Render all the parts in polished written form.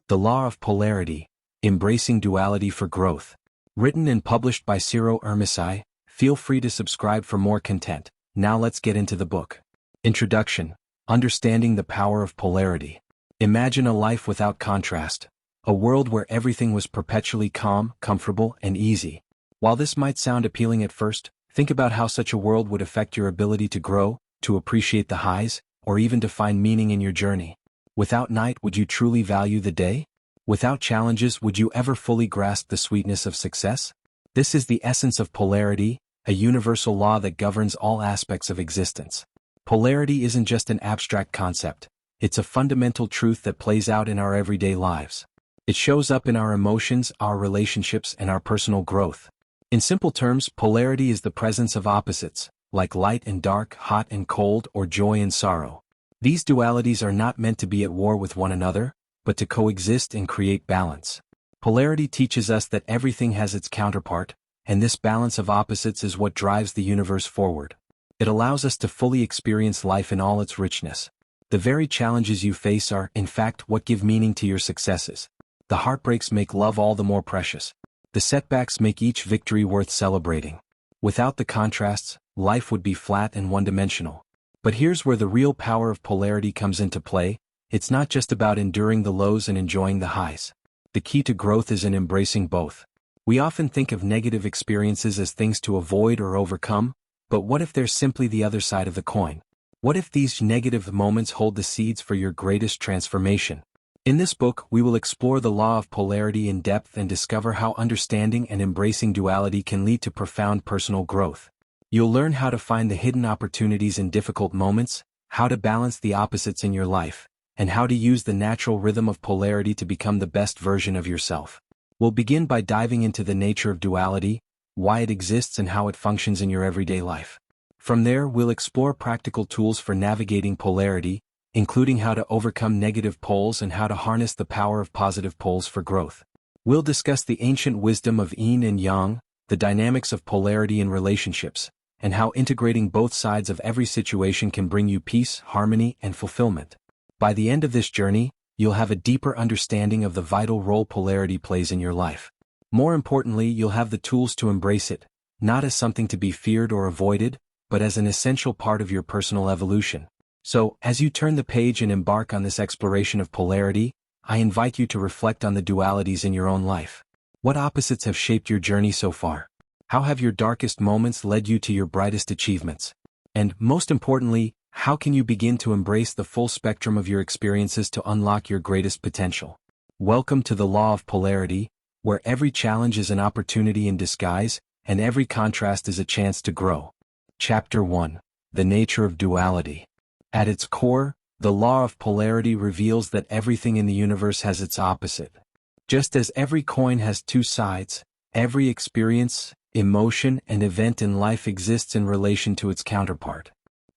The Law of Polarity, Embracing Duality for Growth. Written and published by Ciro Irmici. Feel free to subscribe for more content. Now let's get into the book. Introduction. Understanding the Power of Polarity. Imagine a life without contrast. A world where everything was perpetually calm, comfortable, and easy. While this might sound appealing at first, think about how such a world would affect your ability to grow, to appreciate the highs, or even to find meaning in your journey. Without night, would you truly value the day? Without challenges, would you ever fully grasp the sweetness of success? This is the essence of polarity, a universal law that governs all aspects of existence. Polarity isn't just an abstract concept. It's a fundamental truth that plays out in our everyday lives. It shows up in our emotions, our relationships, and our personal growth. In simple terms, polarity is the presence of opposites, like light and dark, hot and cold, or joy and sorrow. These dualities are not meant to be at war with one another, but to coexist and create balance. Polarity teaches us that everything has its counterpart, and this balance of opposites is what drives the universe forward. It allows us to fully experience life in all its richness. The very challenges you face are, in fact, what give meaning to your successes. The heartbreaks make love all the more precious. The setbacks make each victory worth celebrating. Without the contrasts, life would be flat and one-dimensional. But here's where the real power of polarity comes into play. It's not just about enduring the lows and enjoying the highs. The key to growth is in embracing both. We often think of negative experiences as things to avoid or overcome, but what if there's simply the other side of the coin? What if these negative moments hold the seeds for your greatest transformation? In this book, we will explore the law of polarity in depth and discover how understanding and embracing duality can lead to profound personal growth. You'll learn how to find the hidden opportunities in difficult moments, how to balance the opposites in your life, and how to use the natural rhythm of polarity to become the best version of yourself. We'll begin by diving into the nature of duality, why it exists and how it functions in your everyday life. From there, we'll explore practical tools for navigating polarity, including how to overcome negative poles and how to harness the power of positive poles for growth. We'll discuss the ancient wisdom of yin and yang, the dynamics of polarity in relationships, and how integrating both sides of every situation can bring you peace, harmony, and fulfillment. By the end of this journey, you'll have a deeper understanding of the vital role polarity plays in your life. More importantly, you'll have the tools to embrace it, not as something to be feared or avoided, but as an essential part of your personal evolution. So, as you turn the page and embark on this exploration of polarity, I invite you to reflect on the dualities in your own life. What opposites have shaped your journey so far? How have your darkest moments led you to your brightest achievements? And, most importantly, how can you begin to embrace the full spectrum of your experiences to unlock your greatest potential? Welcome to the Law of Polarity, where every challenge is an opportunity in disguise, and every contrast is a chance to grow. Chapter 1. The Nature of Duality. At its core, the Law of Polarity reveals that everything in the universe has its opposite. Just as every coin has two sides, every experience, emotion, and event in life exists in relation to its counterpart.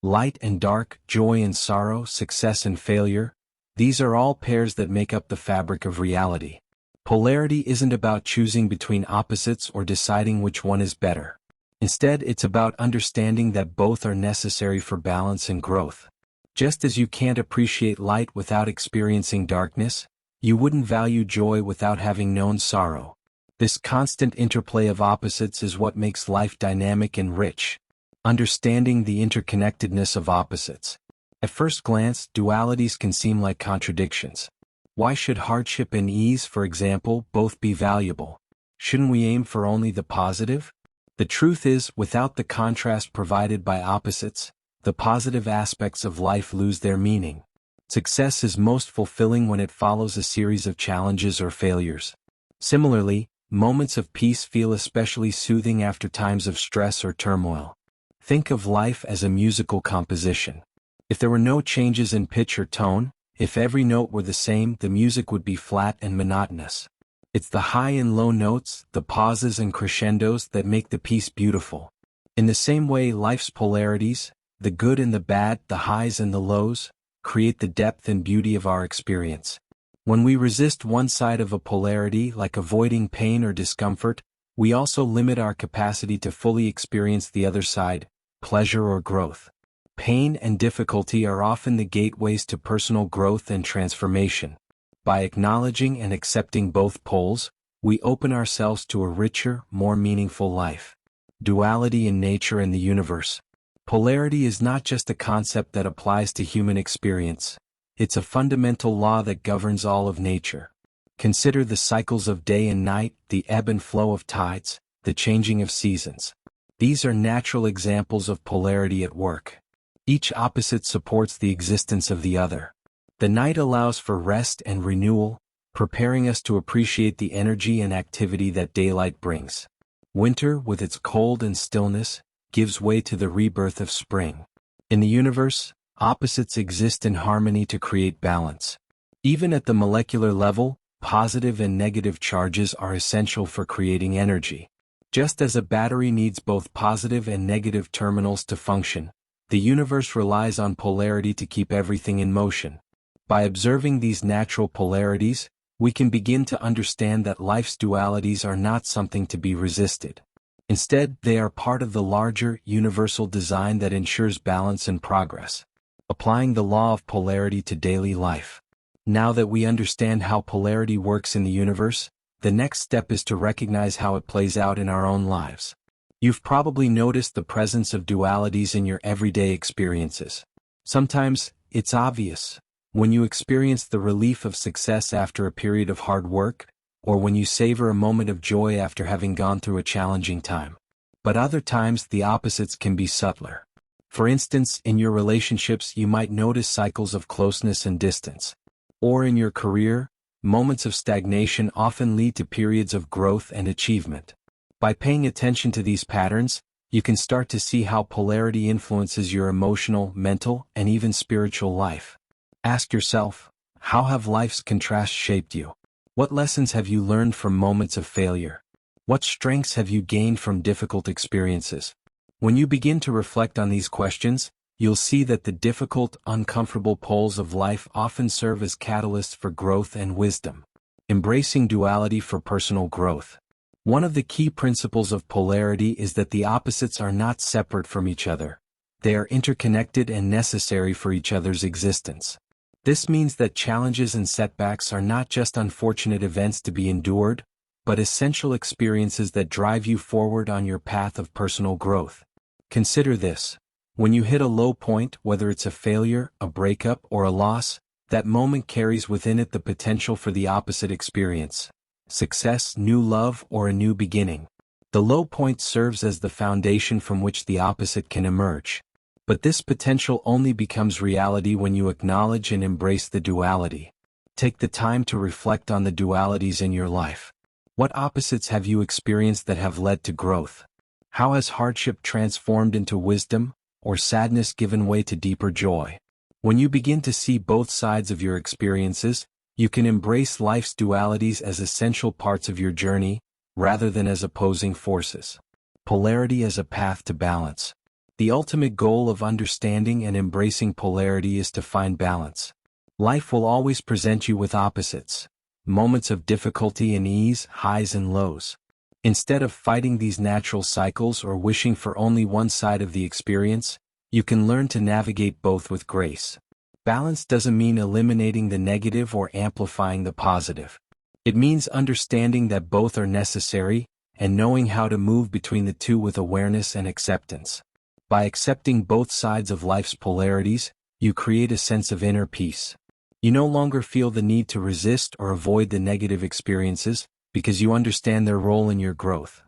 Light and dark, joy and sorrow, success and failure, these are all pairs that make up the fabric of reality. Polarity isn't about choosing between opposites or deciding which one is better. Instead, it's about understanding that both are necessary for balance and growth. Just as you can't appreciate light without experiencing darkness, you wouldn't value joy without having known sorrow. This constant interplay of opposites is what makes life dynamic and rich. Understanding the interconnectedness of opposites. At first glance, dualities can seem like contradictions. Why should hardship and ease, for example, both be valuable? Shouldn't we aim for only the positive? The truth is, without the contrast provided by opposites, the positive aspects of life lose their meaning. Success is most fulfilling when it follows a series of challenges or failures. Similarly, moments of peace feel especially soothing after times of stress or turmoil. Think of life as a musical composition. If there were no changes in pitch or tone, if every note were the same, the music would be flat and monotonous. It's the high and low notes, the pauses and crescendos that make the piece beautiful. In the same way, life's polarities, the good and the bad, the highs and the lows, create the depth and beauty of our experience. When we resist one side of a polarity, like avoiding pain or discomfort, we also limit our capacity to fully experience the other side, pleasure or growth. Pain and difficulty are often the gateways to personal growth and transformation. By acknowledging and accepting both poles, we open ourselves to a richer, more meaningful life. Duality in nature and the universe. Polarity is not just a concept that applies to human experience. It's a fundamental law that governs all of nature. Consider the cycles of day and night, the ebb and flow of tides, the changing of seasons. These are natural examples of polarity at work. Each opposite supports the existence of the other. The night allows for rest and renewal, preparing us to appreciate the energy and activity that daylight brings. Winter, with its cold and stillness, gives way to the rebirth of spring. In the universe, opposites exist in harmony to create balance. Even at the molecular level, positive and negative charges are essential for creating energy. Just as a battery needs both positive and negative terminals to function, the universe relies on polarity to keep everything in motion. By observing these natural polarities, we can begin to understand that life's dualities are not something to be resisted. Instead, they are part of the larger, universal design that ensures balance and progress. Applying the law of polarity to daily life. Now that we understand how polarity works in the universe, the next step is to recognize how it plays out in our own lives. You've probably noticed the presence of dualities in your everyday experiences. Sometimes, it's obvious, when you experience the relief of success after a period of hard work, or when you savor a moment of joy after having gone through a challenging time. But other times the opposites can be subtler. For instance, in your relationships you might notice cycles of closeness and distance. Or in your career, moments of stagnation often lead to periods of growth and achievement. By paying attention to these patterns, you can start to see how polarity influences your emotional, mental, and even spiritual life. Ask yourself, how have life's contrasts shaped you? What lessons have you learned from moments of failure? What strengths have you gained from difficult experiences? When you begin to reflect on these questions, you'll see that the difficult, uncomfortable poles of life often serve as catalysts for growth and wisdom. Embracing duality for personal growth. One of the key principles of polarity is that the opposites are not separate from each other. They are interconnected and necessary for each other's existence. This means that challenges and setbacks are not just unfortunate events to be endured, but essential experiences that drive you forward on your path of personal growth. Consider this. When you hit a low point, whether it's a failure, a breakup, or a loss, that moment carries within it the potential for the opposite experience. Success, new love, or a new beginning. The low point serves as the foundation from which the opposite can emerge. But this potential only becomes reality when you acknowledge and embrace the duality. Take the time to reflect on the dualities in your life. What opposites have you experienced that have led to growth? How has hardship transformed into wisdom, or sadness given way to deeper joy? When you begin to see both sides of your experiences, you can embrace life's dualities as essential parts of your journey, rather than as opposing forces. Polarity as a path to balance. The ultimate goal of understanding and embracing polarity is to find balance. Life will always present you with opposites, moments of difficulty and ease, highs and lows. Instead of fighting these natural cycles or wishing for only one side of the experience, you can learn to navigate both with grace. Balance doesn't mean eliminating the negative or amplifying the positive. It means understanding that both are necessary, and knowing how to move between the two with awareness and acceptance. By accepting both sides of life's polarities, you create a sense of inner peace. You no longer feel the need to resist or avoid the negative experiences, because you understand their role in your growth.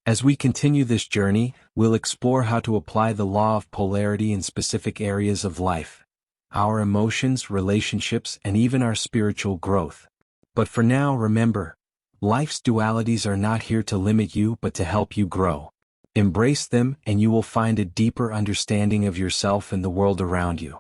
As we continue this journey, we'll explore how to apply the law of polarity in specific areas of life, our emotions, relationships, and even our spiritual growth. But for now, remember, life's dualities are not here to limit you but to help you grow. Embrace them and you will find a deeper understanding of yourself and the world around you.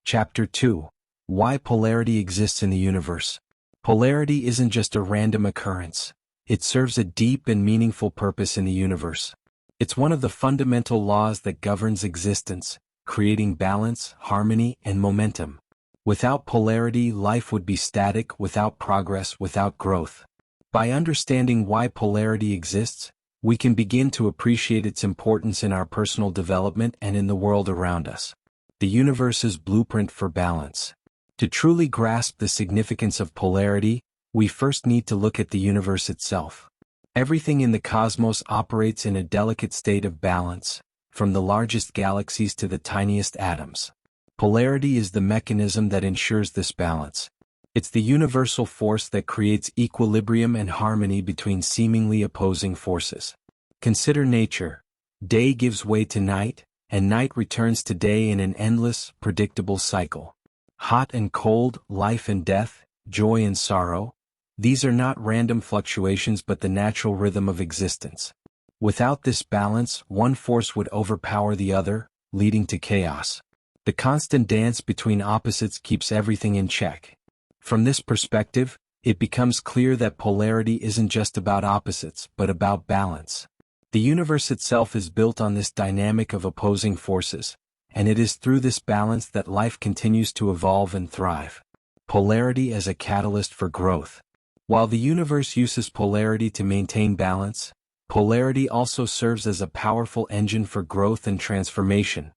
Chapter 2. Why Polarity Exists in the Universe. Polarity isn't just a random occurrence. It serves a deep and meaningful purpose in the universe. It's one of the fundamental laws that governs existence, creating balance, harmony, and momentum. Without polarity, life would be static, without progress, without growth. By understanding why polarity exists, we can begin to appreciate its importance in our personal development and in the world around us. The universe's blueprint for balance. To truly grasp the significance of polarity, we first need to look at the universe itself. Everything in the cosmos operates in a delicate state of balance, from the largest galaxies to the tiniest atoms. Polarity is the mechanism that ensures this balance. It's the universal force that creates equilibrium and harmony between seemingly opposing forces. Consider nature. Day gives way to night, and night returns to day in an endless, predictable cycle. Hot and cold, life and death, joy and sorrow. These are not random fluctuations but the natural rhythm of existence. Without this balance, one force would overpower the other, leading to chaos. The constant dance between opposites keeps everything in check. From this perspective, it becomes clear that polarity isn't just about opposites, but about balance. The universe itself is built on this dynamic of opposing forces, and it is through this balance that life continues to evolve and thrive. Polarity as a catalyst for growth. While the universe uses polarity to maintain balance, polarity also serves as a powerful engine for growth and transformation,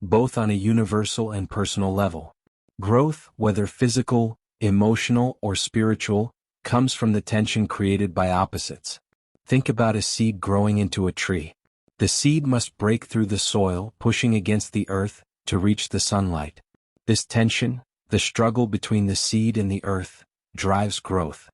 both on a universal and personal level. Growth, whether physical, emotional, or spiritual, comes from the tension created by opposites. Think about a seed growing into a tree. The seed must break through the soil, pushing against the earth, to reach the sunlight. This tension, the struggle between the seed and the earth, drives growth.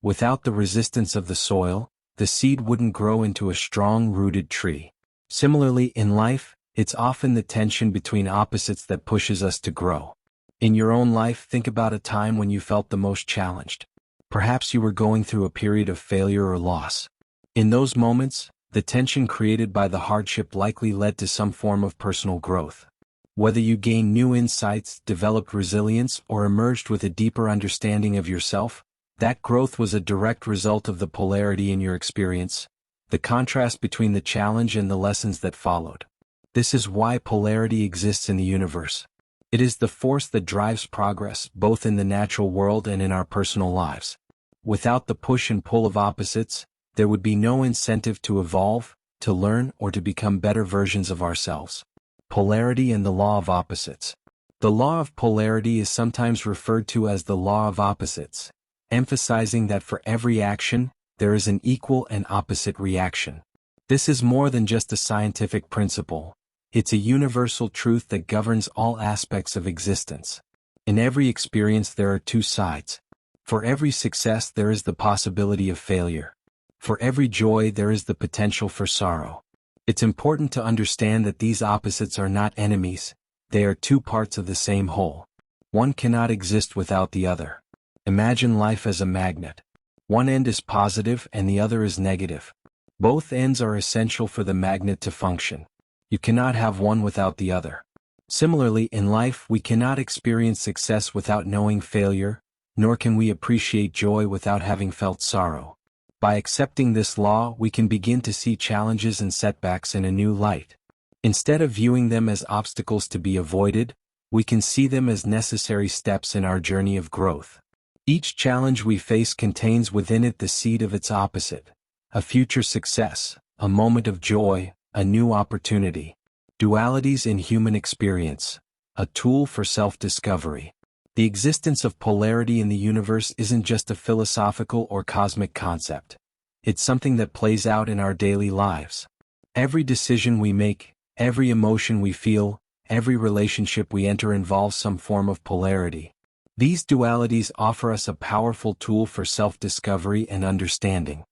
Without the resistance of the soil, the seed wouldn't grow into a strong-rooted tree. Similarly, in life, it's often the tension between opposites that pushes us to grow. In your own life, think about a time when you felt the most challenged. Perhaps you were going through a period of failure or loss. In those moments, the tension created by the hardship likely led to some form of personal growth. Whether you gained new insights, developed resilience, or emerged with a deeper understanding of yourself, that growth was a direct result of the polarity in your experience, the contrast between the challenge and the lessons that followed. This is why polarity exists in the universe. It is the force that drives progress, both in the natural world and in our personal lives. Without the push and pull of opposites, there would be no incentive to evolve, to learn, or to become better versions of ourselves. Polarity and the law of opposites. The law of polarity is sometimes referred to as the law of opposites, emphasizing that for every action, there is an equal and opposite reaction. This is more than just a scientific principle. It's a universal truth that governs all aspects of existence. In every experience there are two sides. For every success there is the possibility of failure. For every joy there is the potential for sorrow. It's important to understand that these opposites are not enemies, they are two parts of the same whole. One cannot exist without the other. Imagine life as a magnet. One end is positive and the other is negative. Both ends are essential for the magnet to function. You cannot have one without the other. Similarly, in life we cannot experience success without knowing failure, nor can we appreciate joy without having felt sorrow. By accepting this law, we can begin to see challenges and setbacks in a new light. Instead of viewing them as obstacles to be avoided, we can see them as necessary steps in our journey of growth. Each challenge we face contains within it the seed of its opposite, a future success, a moment of joy, a new opportunity. Dualities in human experience, a tool for self-discovery. The existence of polarity in the universe isn't just a philosophical or cosmic concept. It's something that plays out in our daily lives. Every decision we make, every emotion we feel, every relationship we enter involves some form of polarity. These dualities offer us a powerful tool for self-discovery and understanding.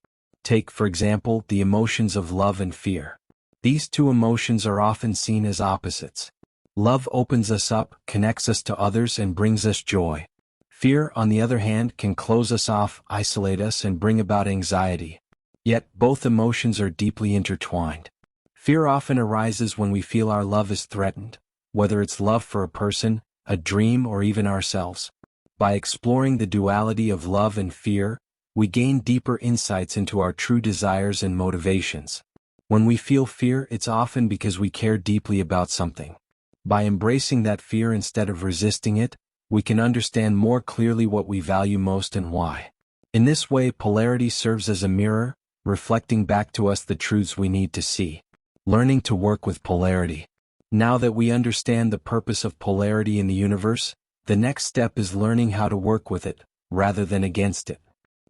Take, for example, the emotions of love and fear. These two emotions are often seen as opposites. Love opens us up, connects us to others, and brings us joy. Fear, on the other hand, can close us off, isolate us, and bring about anxiety. Yet, both emotions are deeply intertwined. Fear often arises when we feel our love is threatened, whether it's love for a person, a dream, or even ourselves. By exploring the duality of love and fear, we gain deeper insights into our true desires and motivations. When we feel fear, it's often because we care deeply about something. By embracing that fear instead of resisting it, we can understand more clearly what we value most and why. In this way, polarity serves as a mirror, reflecting back to us the truths we need to see. Learning to work with polarity. Now that we understand the purpose of polarity in the universe, The next step is learning how to work with it, rather than against it.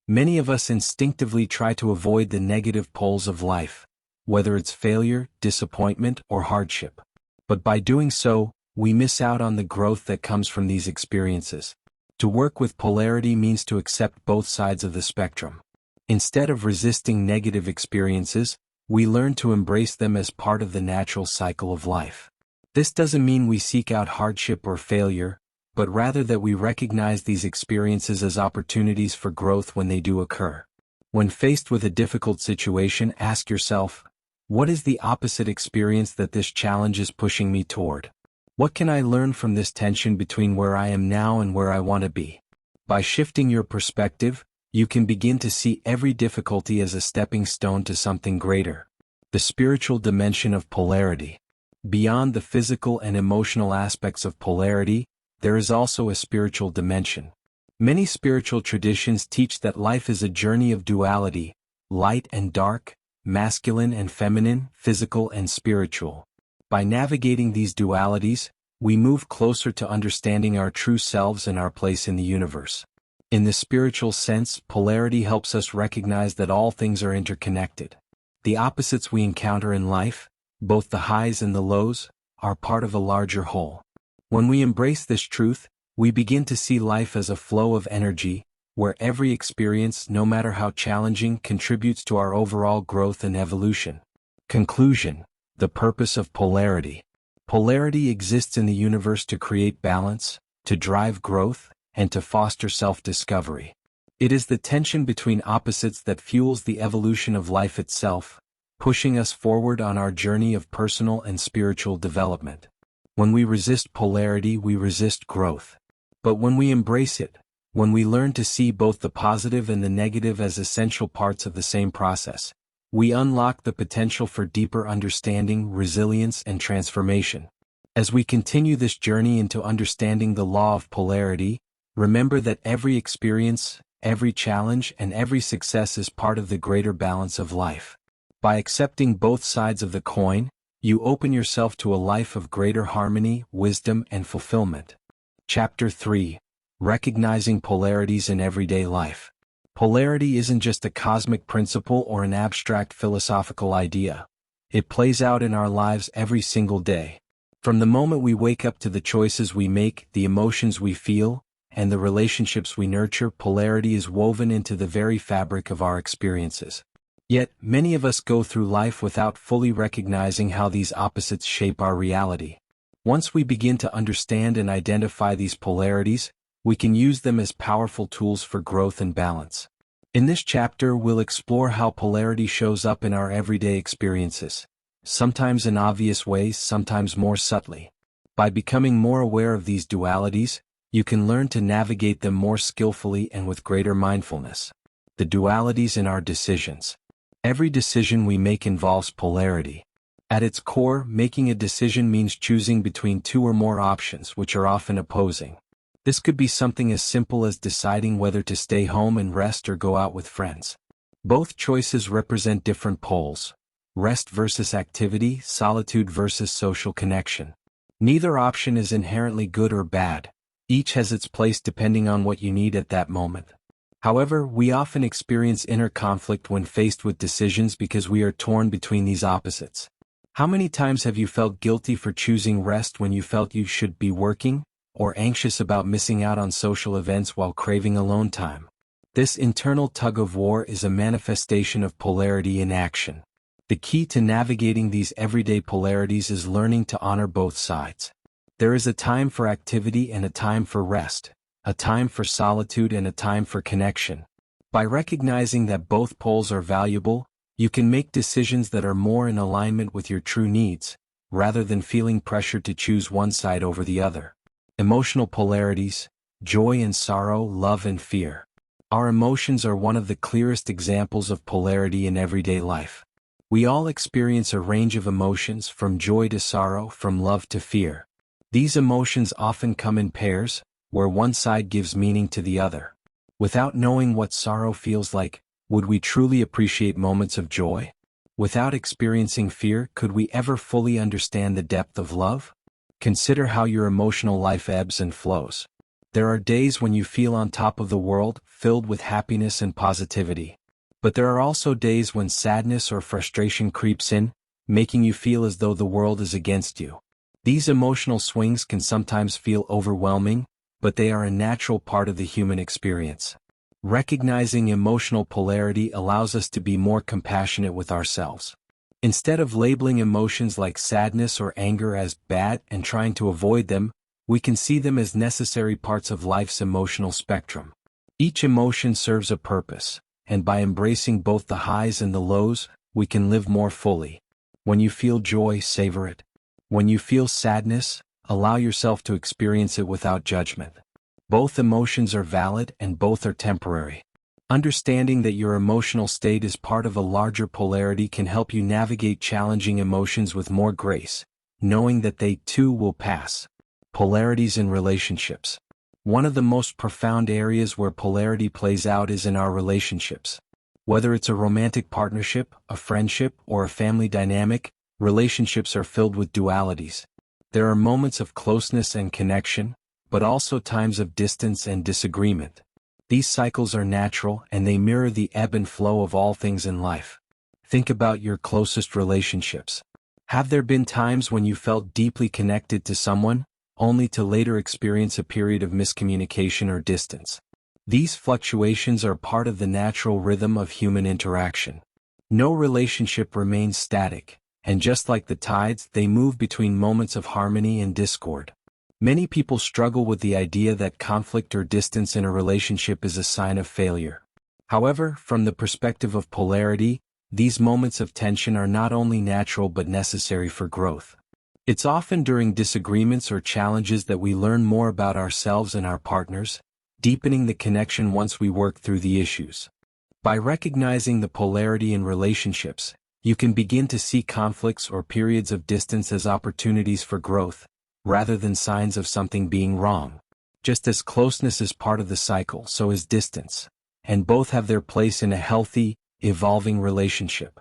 Many of us instinctively try to avoid the negative poles of life, whether it's failure, disappointment, or hardship. But by doing so, we miss out on the growth that comes from these experiences. To work with polarity means to accept both sides of the spectrum. Instead of resisting negative experiences, we learn to embrace them as part of the natural cycle of life. This doesn't mean we seek out hardship or failure, but rather that we recognize these experiences as opportunities for growth when they do occur. When faced with a difficult situation, ask yourself, what is the opposite experience that this challenge is pushing me toward? What can I learn from this tension between where I am now and where I want to be? By shifting your perspective, you can begin to see every difficulty as a stepping stone to something greater. The spiritual dimension of polarity. Beyond the physical and emotional aspects of polarity, there is also a spiritual dimension. Many spiritual traditions teach that life is a journey of duality, light and dark, masculine and feminine, physical and spiritual. By navigating these dualities, we move closer to understanding our true selves and our place in the universe. In the spiritual sense, polarity helps us recognize that all things are interconnected. The opposites we encounter in life, both the highs and the lows, are part of a larger whole. When we embrace this truth, we begin to see life as a flow of energy, where every experience, no matter how challenging, contributes to our overall growth and evolution. Conclusion: the purpose of polarity. Polarity exists in the universe to create balance, to drive growth, and to foster self-discovery. It is the tension between opposites that fuels the evolution of life itself, pushing us forward on our journey of personal and spiritual development. When we resist polarity, we resist growth. But when we embrace it, when we learn to see both the positive and the negative as essential parts of the same process, we unlock the potential for deeper understanding, resilience, and transformation. As we continue this journey into understanding the law of polarity, remember that every experience, every challenge, and every success is part of the greater balance of life. By accepting both sides of the coin, you open yourself to a life of greater harmony, wisdom, and fulfillment. Chapter 3. Recognizing polarities in everyday life. Polarity isn't just a cosmic principle or an abstract philosophical idea. It plays out in our lives every single day. From the moment we wake up to the choices we make, the emotions we feel, and the relationships we nurture, polarity is woven into the very fabric of our experiences. Yet, many of us go through life without fully recognizing how these opposites shape our reality. Once we begin to understand and identify these polarities, we can use them as powerful tools for growth and balance. In this chapter, we'll explore how polarity shows up in our everyday experiences, sometimes in obvious ways, sometimes more subtly. By becoming more aware of these dualities, you can learn to navigate them more skillfully and with greater mindfulness. The dualities in our decisions. Every decision we make involves polarity. At its core, making a decision means choosing between two or more options which are often opposing. This could be something as simple as deciding whether to stay home and rest or go out with friends. Both choices represent different poles: rest versus activity, solitude versus social connection. Neither option is inherently good or bad. Each has its place depending on what you need at that moment. However, we often experience inner conflict when faced with decisions because we are torn between these opposites. How many times have you felt guilty for choosing rest when you felt you should be working, or anxious about missing out on social events while craving alone time? This internal tug-of-war is a manifestation of polarity in action. The key to navigating these everyday polarities is learning to honor both sides. There is a time for activity and a time for rest, a time for solitude and a time for connection. By recognizing that both poles are valuable, you can make decisions that are more in alignment with your true needs, rather than feeling pressured to choose one side over the other. Emotional polarities: joy and sorrow, love and fear. Our emotions are one of the clearest examples of polarity in everyday life. We all experience a range of emotions, from joy to sorrow, from love to fear. These emotions often come in pairs, where one side gives meaning to the other. Without knowing what sorrow feels like, would we truly appreciate moments of joy? Without experiencing fear, could we ever fully understand the depth of love? Consider how your emotional life ebbs and flows. There are days when you feel on top of the world, filled with happiness and positivity. But there are also days when sadness or frustration creeps in, making you feel as though the world is against you. These emotional swings can sometimes feel overwhelming, but they are a natural part of the human experience. Recognizing emotional polarity allows us to be more compassionate with ourselves. Instead of labeling emotions like sadness or anger as bad and trying to avoid them, we can see them as necessary parts of life's emotional spectrum. Each emotion serves a purpose, and by embracing both the highs and the lows, we can live more fully. When you feel joy, savor it. When you feel sadness, allow yourself to experience it without judgment. Both emotions are valid and both are temporary. Understanding that your emotional state is part of a larger polarity can help you navigate challenging emotions with more grace, knowing that they too will pass. Polarities in relationships. One of the most profound areas where polarity plays out is in our relationships. Whether it's a romantic partnership, a friendship, or a family dynamic, relationships are filled with dualities. There are moments of closeness and connection, but also times of distance and disagreement. These cycles are natural and they mirror the ebb and flow of all things in life. Think about your closest relationships. Have there been times when you felt deeply connected to someone, only to later experience a period of miscommunication or distance? These fluctuations are part of the natural rhythm of human interaction. No relationship remains static, and just like the tides, they move between moments of harmony and discord. Many people struggle with the idea that conflict or distance in a relationship is a sign of failure. However, from the perspective of polarity, these moments of tension are not only natural but necessary for growth. It's often during disagreements or challenges that we learn more about ourselves and our partners, deepening the connection once we work through the issues. By recognizing the polarity in relationships, you can begin to see conflicts or periods of distance as opportunities for growth, rather than signs of something being wrong. Just as closeness is part of the cycle, so is distance, and both have their place in a healthy, evolving relationship.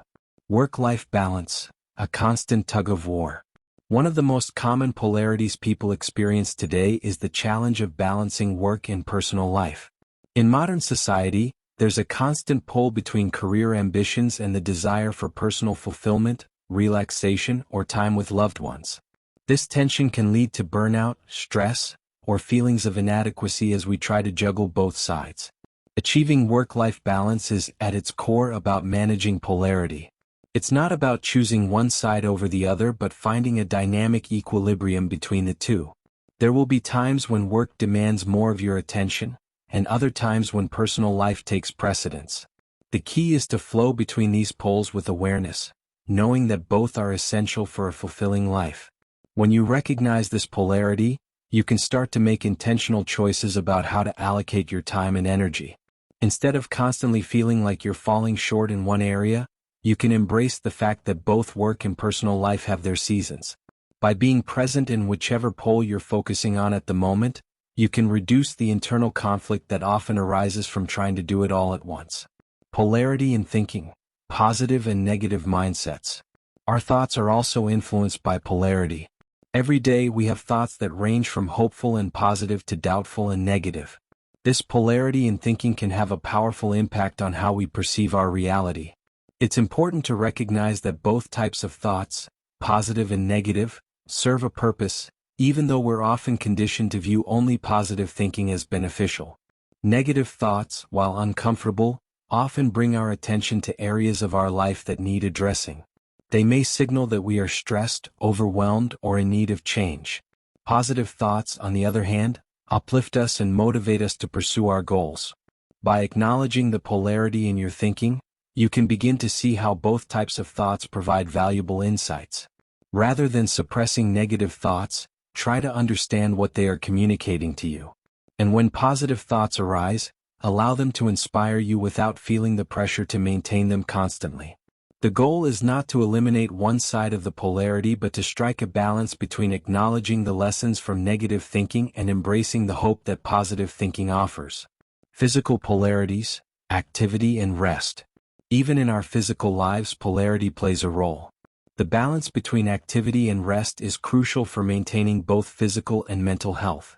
Work-life balance, a constant tug-of-war. One of the most common polarities people experience today is the challenge of balancing work and personal life. In modern society, there's a constant pull between career ambitions and the desire for personal fulfillment, relaxation, or time with loved ones. This tension can lead to burnout, stress, or feelings of inadequacy as we try to juggle both sides. Achieving work-life balance is, at its core, about managing polarity. It's not about choosing one side over the other but finding a dynamic equilibrium between the two. There will be times when work demands more of your attention, and other times when personal life takes precedence. The key is to flow between these poles with awareness, knowing that both are essential for a fulfilling life. When you recognize this polarity, you can start to make intentional choices about how to allocate your time and energy. Instead of constantly feeling like you're falling short in one area, you can embrace the fact that both work and personal life have their seasons. By being present in whichever pole you're focusing on at the moment, you can reduce the internal conflict that often arises from trying to do it all at once. Polarity in thinking, positive and negative mindsets. Our thoughts are also influenced by polarity. Every day we have thoughts that range from hopeful and positive to doubtful and negative. This polarity in thinking can have a powerful impact on how we perceive our reality. It's important to recognize that both types of thoughts, positive and negative, serve a purpose, even though we're often conditioned to view only positive thinking as beneficial. Negative thoughts, while uncomfortable, often bring our attention to areas of our life that need addressing. They may signal that we are stressed, overwhelmed, or in need of change. Positive thoughts, on the other hand, uplift us and motivate us to pursue our goals. By acknowledging the polarity in your thinking, you can begin to see how both types of thoughts provide valuable insights. Rather than suppressing negative thoughts, try to understand what they are communicating to you. And when positive thoughts arise, allow them to inspire you without feeling the pressure to maintain them constantly. The goal is not to eliminate one side of the polarity but to strike a balance between acknowledging the lessons from negative thinking and embracing the hope that positive thinking offers. Physical polarities, activity and rest. Even in our physical lives, polarity plays a role. The balance between activity and rest is crucial for maintaining both physical and mental health.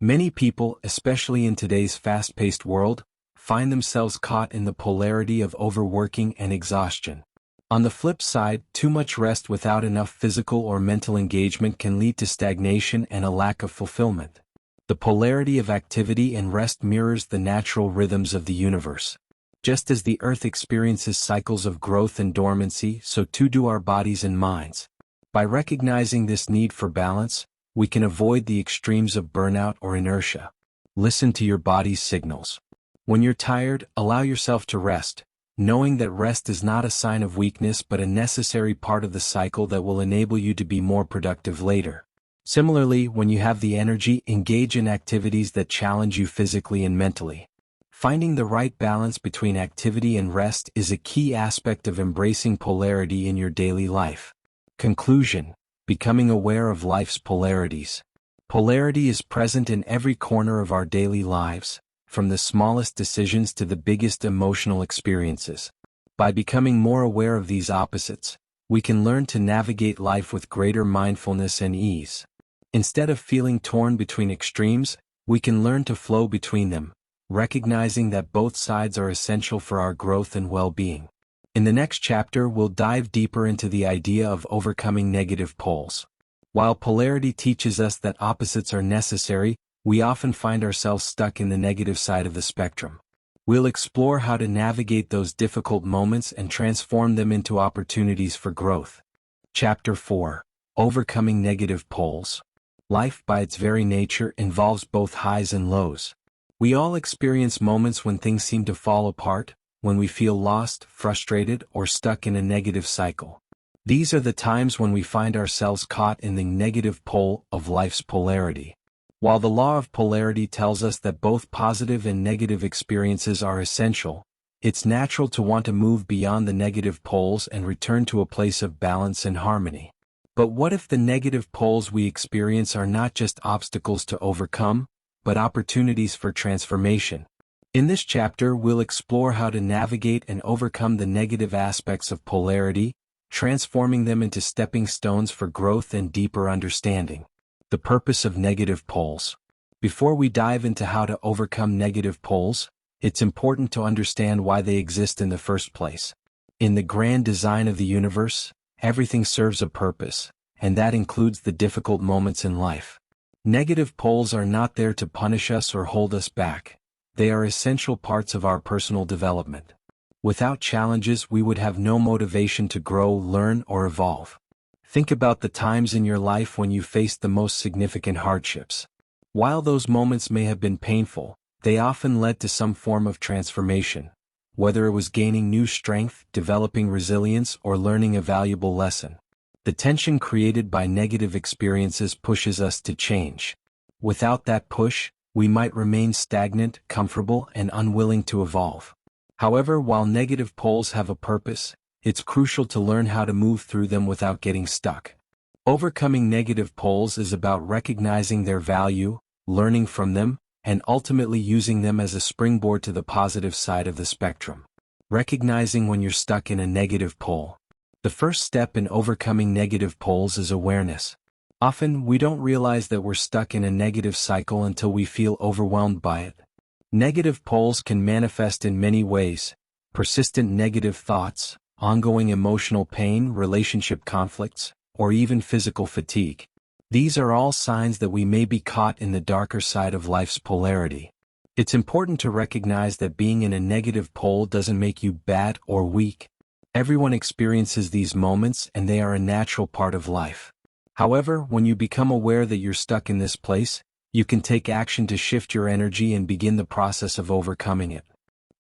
Many people, especially in today's fast-paced world, find themselves caught in the polarity of overworking and exhaustion. On the flip side, too much rest without enough physical or mental engagement can lead to stagnation and a lack of fulfillment. The polarity of activity and rest mirrors the natural rhythms of the universe. Just as the Earth experiences cycles of growth and dormancy, so too do our bodies and minds. By recognizing this need for balance, we can avoid the extremes of burnout or inertia. Listen to your body's signals. When you're tired, allow yourself to rest, knowing that rest is not a sign of weakness but a necessary part of the cycle that will enable you to be more productive later. Similarly, when you have the energy, engage in activities that challenge you physically and mentally. Finding the right balance between activity and rest is a key aspect of embracing polarity in your daily life. Conclusion: becoming aware of life's polarities. Polarity is present in every corner of our daily lives, from the smallest decisions to the biggest emotional experiences. By becoming more aware of these opposites, we can learn to navigate life with greater mindfulness and ease. Instead of feeling torn between extremes, we can learn to flow between them, recognizing that both sides are essential for our growth and well-being. In the next chapter, we'll dive deeper into the idea of overcoming negative poles. While polarity teaches us that opposites are necessary, we often find ourselves stuck in the negative side of the spectrum. We'll explore how to navigate those difficult moments and transform them into opportunities for growth. Chapter 4: Overcoming Negative Poles. Life, by its very nature, involves both highs and lows. We all experience moments when things seem to fall apart, when we feel lost, frustrated, or stuck in a negative cycle. These are the times when we find ourselves caught in the negative pole of life's polarity. While the law of polarity tells us that both positive and negative experiences are essential, it's natural to want to move beyond the negative poles and return to a place of balance and harmony. But what if the negative poles we experience are not just obstacles to overcome, but opportunities for transformation? In this chapter, we'll explore how to navigate and overcome the negative aspects of polarity, transforming them into stepping stones for growth and deeper understanding. The purpose of negative poles. Before we dive into how to overcome negative poles, it's important to understand why they exist in the first place. In the grand design of the universe, everything serves a purpose, and that includes the difficult moments in life. Negative poles are not there to punish us or hold us back. They are essential parts of our personal development. Without challenges, we would have no motivation to grow, learn, or evolve. Think about the times in your life when you faced the most significant hardships. While those moments may have been painful, they often led to some form of transformation, whether it was gaining new strength, developing resilience, or learning a valuable lesson. The tension created by negative experiences pushes us to change. Without that push, we might remain stagnant, comfortable, and unwilling to evolve. However, while negative poles have a purpose, it's crucial to learn how to move through them without getting stuck. Overcoming negative poles is about recognizing their value, learning from them, and ultimately using them as a springboard to the positive side of the spectrum. Recognizing when you're stuck in a negative pole. The first step in overcoming negative poles is awareness. Often, we don't realize that we're stuck in a negative cycle until we feel overwhelmed by it. Negative poles can manifest in many ways: persistent negative thoughts, ongoing emotional pain, relationship conflicts, or even physical fatigue. These are all signs that we may be caught in the darker side of life's polarity. It's important to recognize that being in a negative pole doesn't make you bad or weak. Everyone experiences these moments, and they are a natural part of life. However, when you become aware that you're stuck in this place, you can take action to shift your energy and begin the process of overcoming it.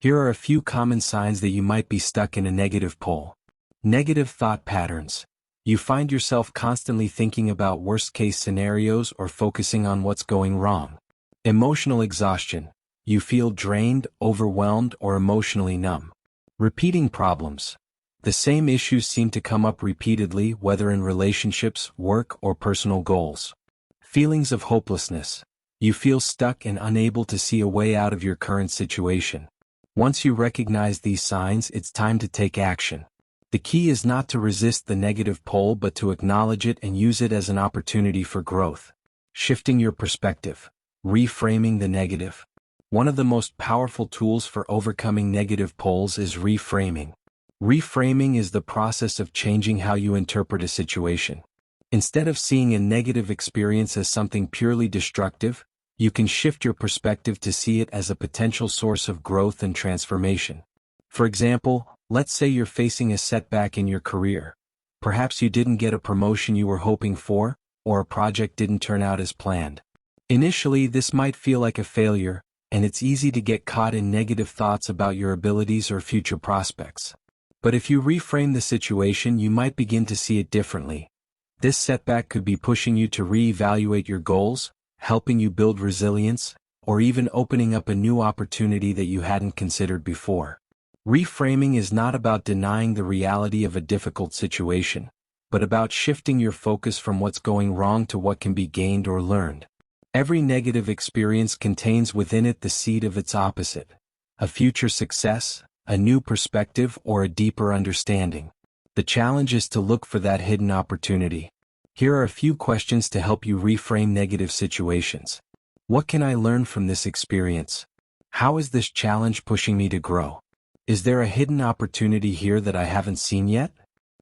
Here are a few common signs that you might be stuck in a negative pole. Negative thought patterns. You find yourself constantly thinking about worst-case scenarios or focusing on what's going wrong. Emotional exhaustion. You feel drained, overwhelmed, or emotionally numb. Repeating problems. The same issues seem to come up repeatedly, whether in relationships, work, or personal goals. Feelings of hopelessness. You feel stuck and unable to see a way out of your current situation. Once you recognize these signs, it's time to take action. The key is not to resist the negative pole but to acknowledge it and use it as an opportunity for growth. Shifting your perspective. Reframing the negative. One of the most powerful tools for overcoming negative poles is reframing. Reframing is the process of changing how you interpret a situation. Instead of seeing a negative experience as something purely destructive, you can shift your perspective to see it as a potential source of growth and transformation. For example, let's say you're facing a setback in your career. Perhaps you didn't get a promotion you were hoping for, or a project didn't turn out as planned. Initially, this might feel like a failure, and it's easy to get caught in negative thoughts about your abilities or future prospects. But if you reframe the situation, you might begin to see it differently. This setback could be pushing you to reevaluate your goals, helping you build resilience, or even opening up a new opportunity that you hadn't considered before. Reframing is not about denying the reality of a difficult situation, but about shifting your focus from what's going wrong to what can be gained or learned. Every negative experience contains within it the seed of its opposite: a future success, a new perspective, or a deeper understanding. The challenge is to look for that hidden opportunity. Here are a few questions to help you reframe negative situations. What can I learn from this experience? How is this challenge pushing me to grow? Is there a hidden opportunity here that I haven't seen yet?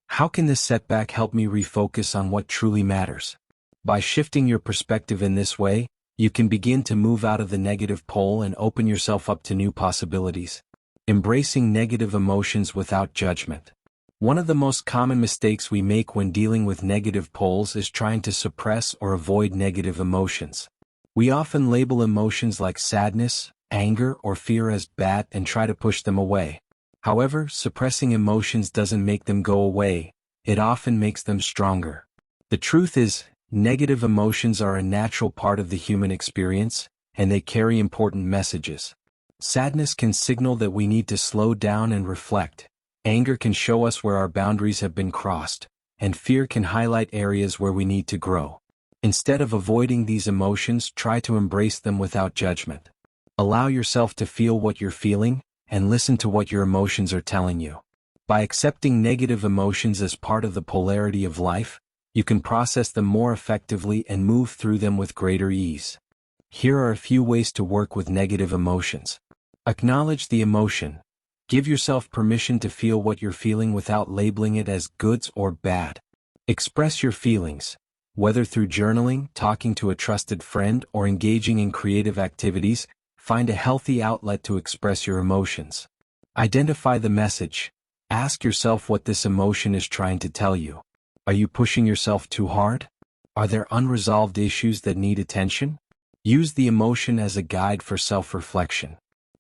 How can this setback help me refocus on what truly matters? By shifting your perspective in this way, you can begin to move out of the negative pole and open yourself up to new possibilities. Embracing negative emotions without judgment. One of the most common mistakes we make when dealing with negative poles is trying to suppress or avoid negative emotions. We often label emotions like sadness, anger, or fear as bad and try to push them away. However, suppressing emotions doesn't make them go away, it often makes them stronger. The truth is, negative emotions are a natural part of the human experience, and they carry important messages. Sadness can signal that we need to slow down and reflect. Anger can show us where our boundaries have been crossed, and fear can highlight areas where we need to grow. Instead of avoiding these emotions, try to embrace them without judgment. Allow yourself to feel what you're feeling, and listen to what your emotions are telling you. By accepting negative emotions as part of the polarity of life, you can process them more effectively and move through them with greater ease. Here are a few ways to work with negative emotions. Acknowledge the emotion. Give yourself permission to feel what you're feeling without labeling it as good or bad. Express your feelings. Whether through journaling, talking to a trusted friend, or engaging in creative activities, find a healthy outlet to express your emotions. Identify the message. Ask yourself what this emotion is trying to tell you. Are you pushing yourself too hard? Are there unresolved issues that need attention? Use the emotion as a guide for self-reflection.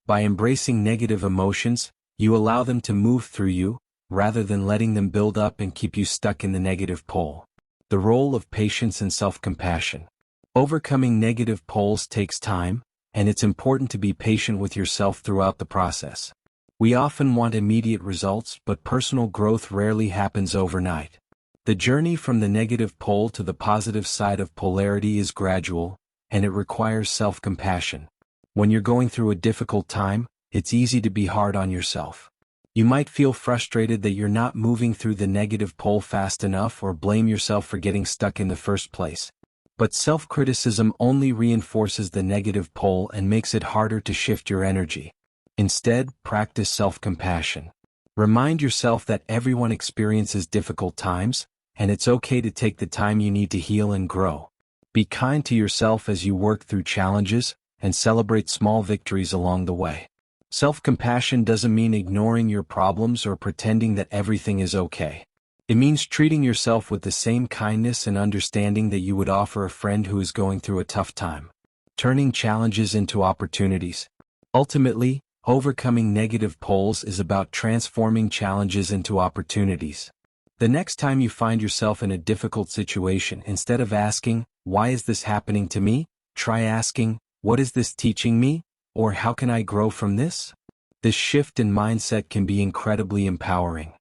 By embracing negative emotions, you allow them to move through you, rather than letting them build up and keep you stuck in the negative pole. The role of patience and self-compassion. Overcoming negative poles takes time, and it's important to be patient with yourself throughout the process. We often want immediate results, but personal growth rarely happens overnight. The journey from the negative pole to the positive side of polarity is gradual, and it requires self-compassion. When you're going through a difficult time, it's easy to be hard on yourself. You might feel frustrated that you're not moving through the negative pole fast enough, or blame yourself for getting stuck in the first place. But self-criticism only reinforces the negative pole and makes it harder to shift your energy. Instead, practice self-compassion. Remind yourself that everyone experiences difficult times, and it's okay to take the time you need to heal and grow. Be kind to yourself as you work through challenges, and celebrate small victories along the way. Self-compassion doesn't mean ignoring your problems or pretending that everything is okay. It means treating yourself with the same kindness and understanding that you would offer a friend who is going through a tough time. Turning challenges into opportunities. Ultimately, overcoming negative poles is about transforming challenges into opportunities. The next time you find yourself in a difficult situation, instead of asking, "Why is this happening to me?" try asking, "What is this teaching me?" or "How can I grow from this?" This shift in mindset can be incredibly empowering.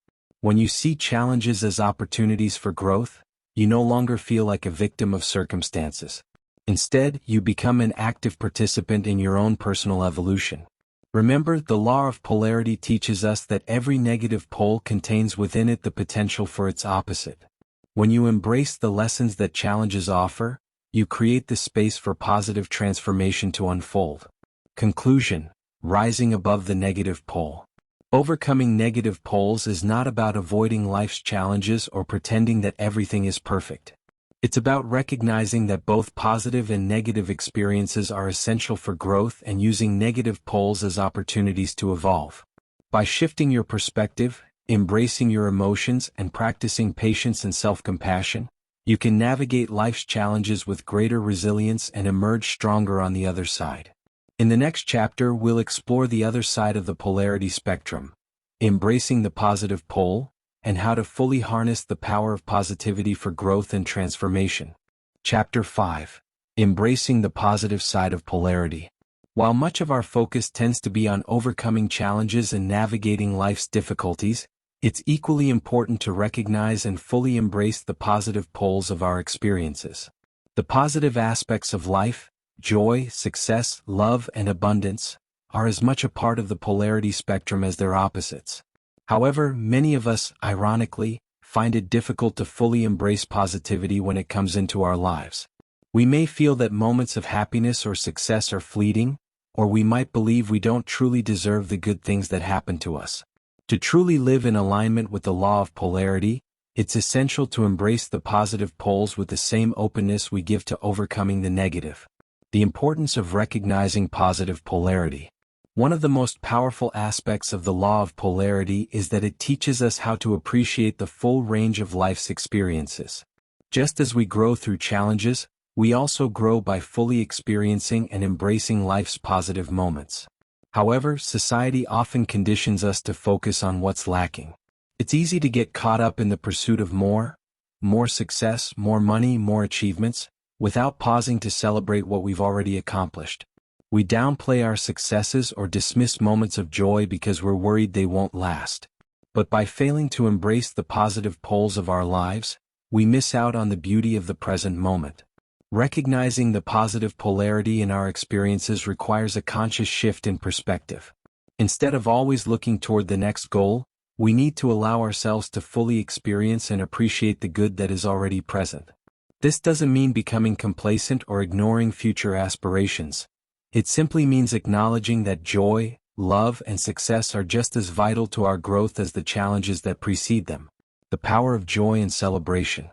When you see challenges as opportunities for growth, you no longer feel like a victim of circumstances. Instead, you become an active participant in your own personal evolution. Remember, the law of polarity teaches us that every negative pole contains within it the potential for its opposite. When you embrace the lessons that challenges offer, You create the space for positive transformation to unfold. Conclusion: rising above the negative pole. Overcoming negative poles is not about avoiding life's challenges or pretending that everything is perfect. It's about recognizing that both positive and negative experiences are essential for growth and using negative poles as opportunities to evolve. By shifting your perspective, embracing your emotions, and practicing patience and self-compassion, you can navigate life's challenges with greater resilience and emerge stronger on the other side. In the next chapter, we'll explore the other side of the polarity spectrum, embracing the positive pole, and how to fully harness the power of positivity for growth and transformation. Chapter 5. Embracing the positive side of polarity. While much of our focus tends to be on overcoming challenges and navigating life's difficulties, it's equally important to recognize and fully embrace the positive poles of our experiences. The positive aspects of life, joy, success, love, and abundance, are as much a part of the polarity spectrum as their opposites. However, many of us, ironically, find it difficult to fully embrace positivity when it comes into our lives. We may feel that moments of happiness or success are fleeting, or we might believe we don't truly deserve the good things that happen to us. To truly live in alignment with the law of polarity, it's essential to embrace the positive poles with the same openness we give to overcoming the negative. The importance of recognizing positive polarity. One of the most powerful aspects of the law of polarity is that it teaches us how to appreciate the full range of life's experiences. Just as we grow through challenges, we also grow by fully experiencing and embracing life's positive moments. However, society often conditions us to focus on what's lacking. It's easy to get caught up in the pursuit of more success, more money, more achievements, without pausing to celebrate what we've already accomplished. We downplay our successes or dismiss moments of joy because we're worried they won't last. But by failing to embrace the positive poles of our lives, we miss out on the beauty of the present moment. Recognizing the positive polarity in our experiences requires a conscious shift in perspective. Instead of always looking toward the next goal, we need to allow ourselves to fully experience and appreciate the good that is already present. This doesn't mean becoming complacent or ignoring future aspirations. It simply means acknowledging that joy, love, and success are just as vital to our growth as the challenges that precede them. The power of joy and celebration.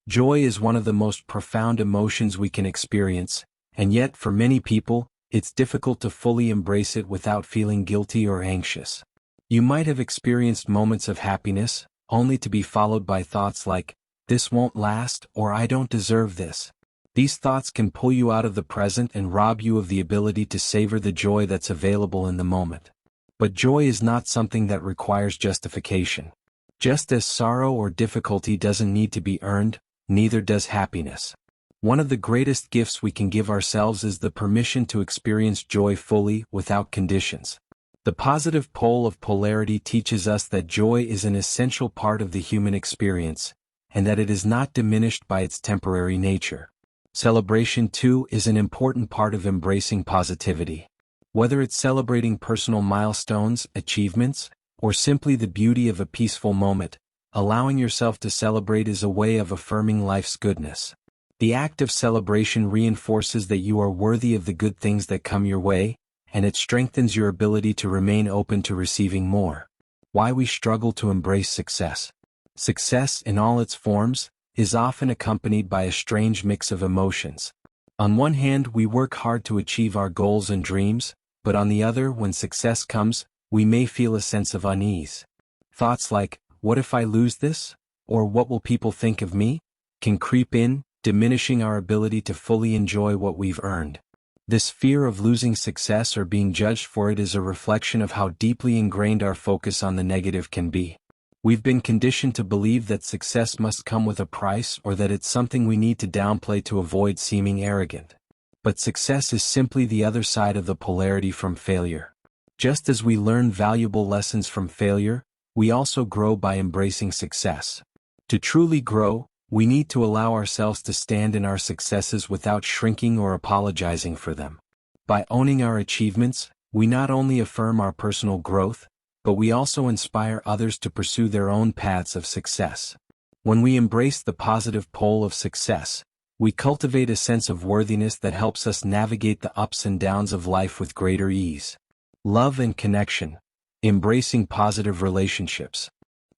Joy is one of the most profound emotions we can experience, and yet for many people, it's difficult to fully embrace it without feeling guilty or anxious. You might have experienced moments of happiness, only to be followed by thoughts like, "This won't last," or "I don't deserve this." These thoughts can pull you out of the present and rob you of the ability to savor the joy that's available in the moment. But joy is not something that requires justification. Just as sorrow or difficulty doesn't need to be earned, neither does happiness. One of the greatest gifts we can give ourselves is the permission to experience joy fully, without conditions. The positive pole of polarity teaches us that joy is an essential part of the human experience, and that it is not diminished by its temporary nature. Celebration, too, is an important part of embracing positivity. Whether it's celebrating personal milestones, achievements, or simply the beauty of a peaceful moment, allowing yourself to celebrate is a way of affirming life's goodness. The act of celebration reinforces that you are worthy of the good things that come your way, and it strengthens your ability to remain open to receiving more. Why we struggle to embrace success. Success, in all its forms, is often accompanied by a strange mix of emotions. On one hand, we work hard to achieve our goals and dreams, but on the other, when success comes, we may feel a sense of unease. Thoughts like, "What if I lose this?" or "What will people think of me?" can creep in, diminishing our ability to fully enjoy what we've earned. This fear of losing success or being judged for it is a reflection of how deeply ingrained our focus on the negative can be. We've been conditioned to believe that success must come with a price or that it's something we need to downplay to avoid seeming arrogant. But success is simply the other side of the polarity from failure. Just as we learn valuable lessons from failure, we also grow by embracing success. To truly grow, we need to allow ourselves to stand in our successes without shrinking or apologizing for them. By owning our achievements, we not only affirm our personal growth, but we also inspire others to pursue their own paths of success. When we embrace the positive pole of success, we cultivate a sense of worthiness that helps us navigate the ups and downs of life with greater ease. Love and connection. Embracing positive relationships.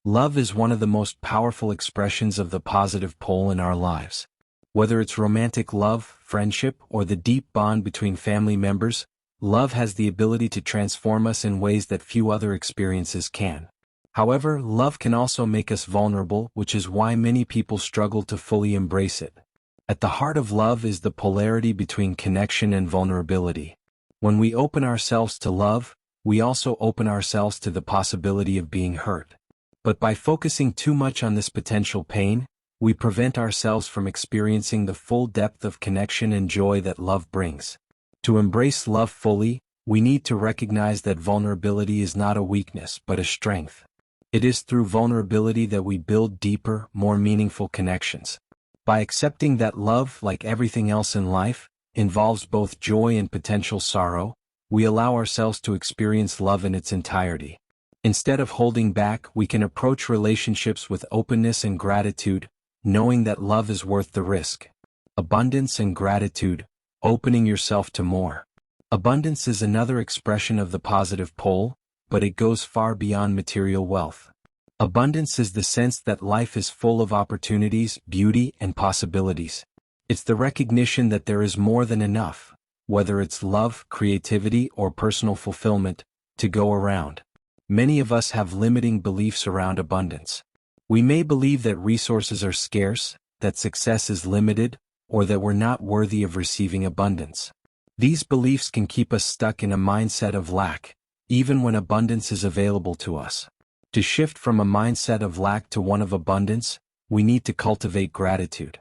Love is one of the most powerful expressions of the positive pole in our lives. Whether it's romantic love, friendship, or the deep bond between family members, love has the ability to transform us in ways that few other experiences can. However, love can also make us vulnerable, which is why many people struggle to fully embrace it. At the heart of love is the polarity between connection and vulnerability. When we open ourselves to love, we also open ourselves to the possibility of being hurt. But by focusing too much on this potential pain, we prevent ourselves from experiencing the full depth of connection and joy that love brings. To embrace love fully, we need to recognize that vulnerability is not a weakness but a strength. It is through vulnerability that we build deeper, more meaningful connections. By accepting that love, like everything else in life, involves both joy and potential sorrow, we allow ourselves to experience love in its entirety. Instead of holding back, we can approach relationships with openness and gratitude, knowing that love is worth the risk. Abundance and gratitude. Opening yourself to more. Abundance is another expression of the positive pole, but it goes far beyond material wealth. Abundance is the sense that life is full of opportunities, beauty, and possibilities. It's the recognition that there is more than enough, whether it's love, creativity, or personal fulfillment, to go around. Many of us have limiting beliefs around abundance. We may believe that resources are scarce, that success is limited, or that we're not worthy of receiving abundance. These beliefs can keep us stuck in a mindset of lack, even when abundance is available to us. To shift from a mindset of lack to one of abundance, we need to cultivate gratitude.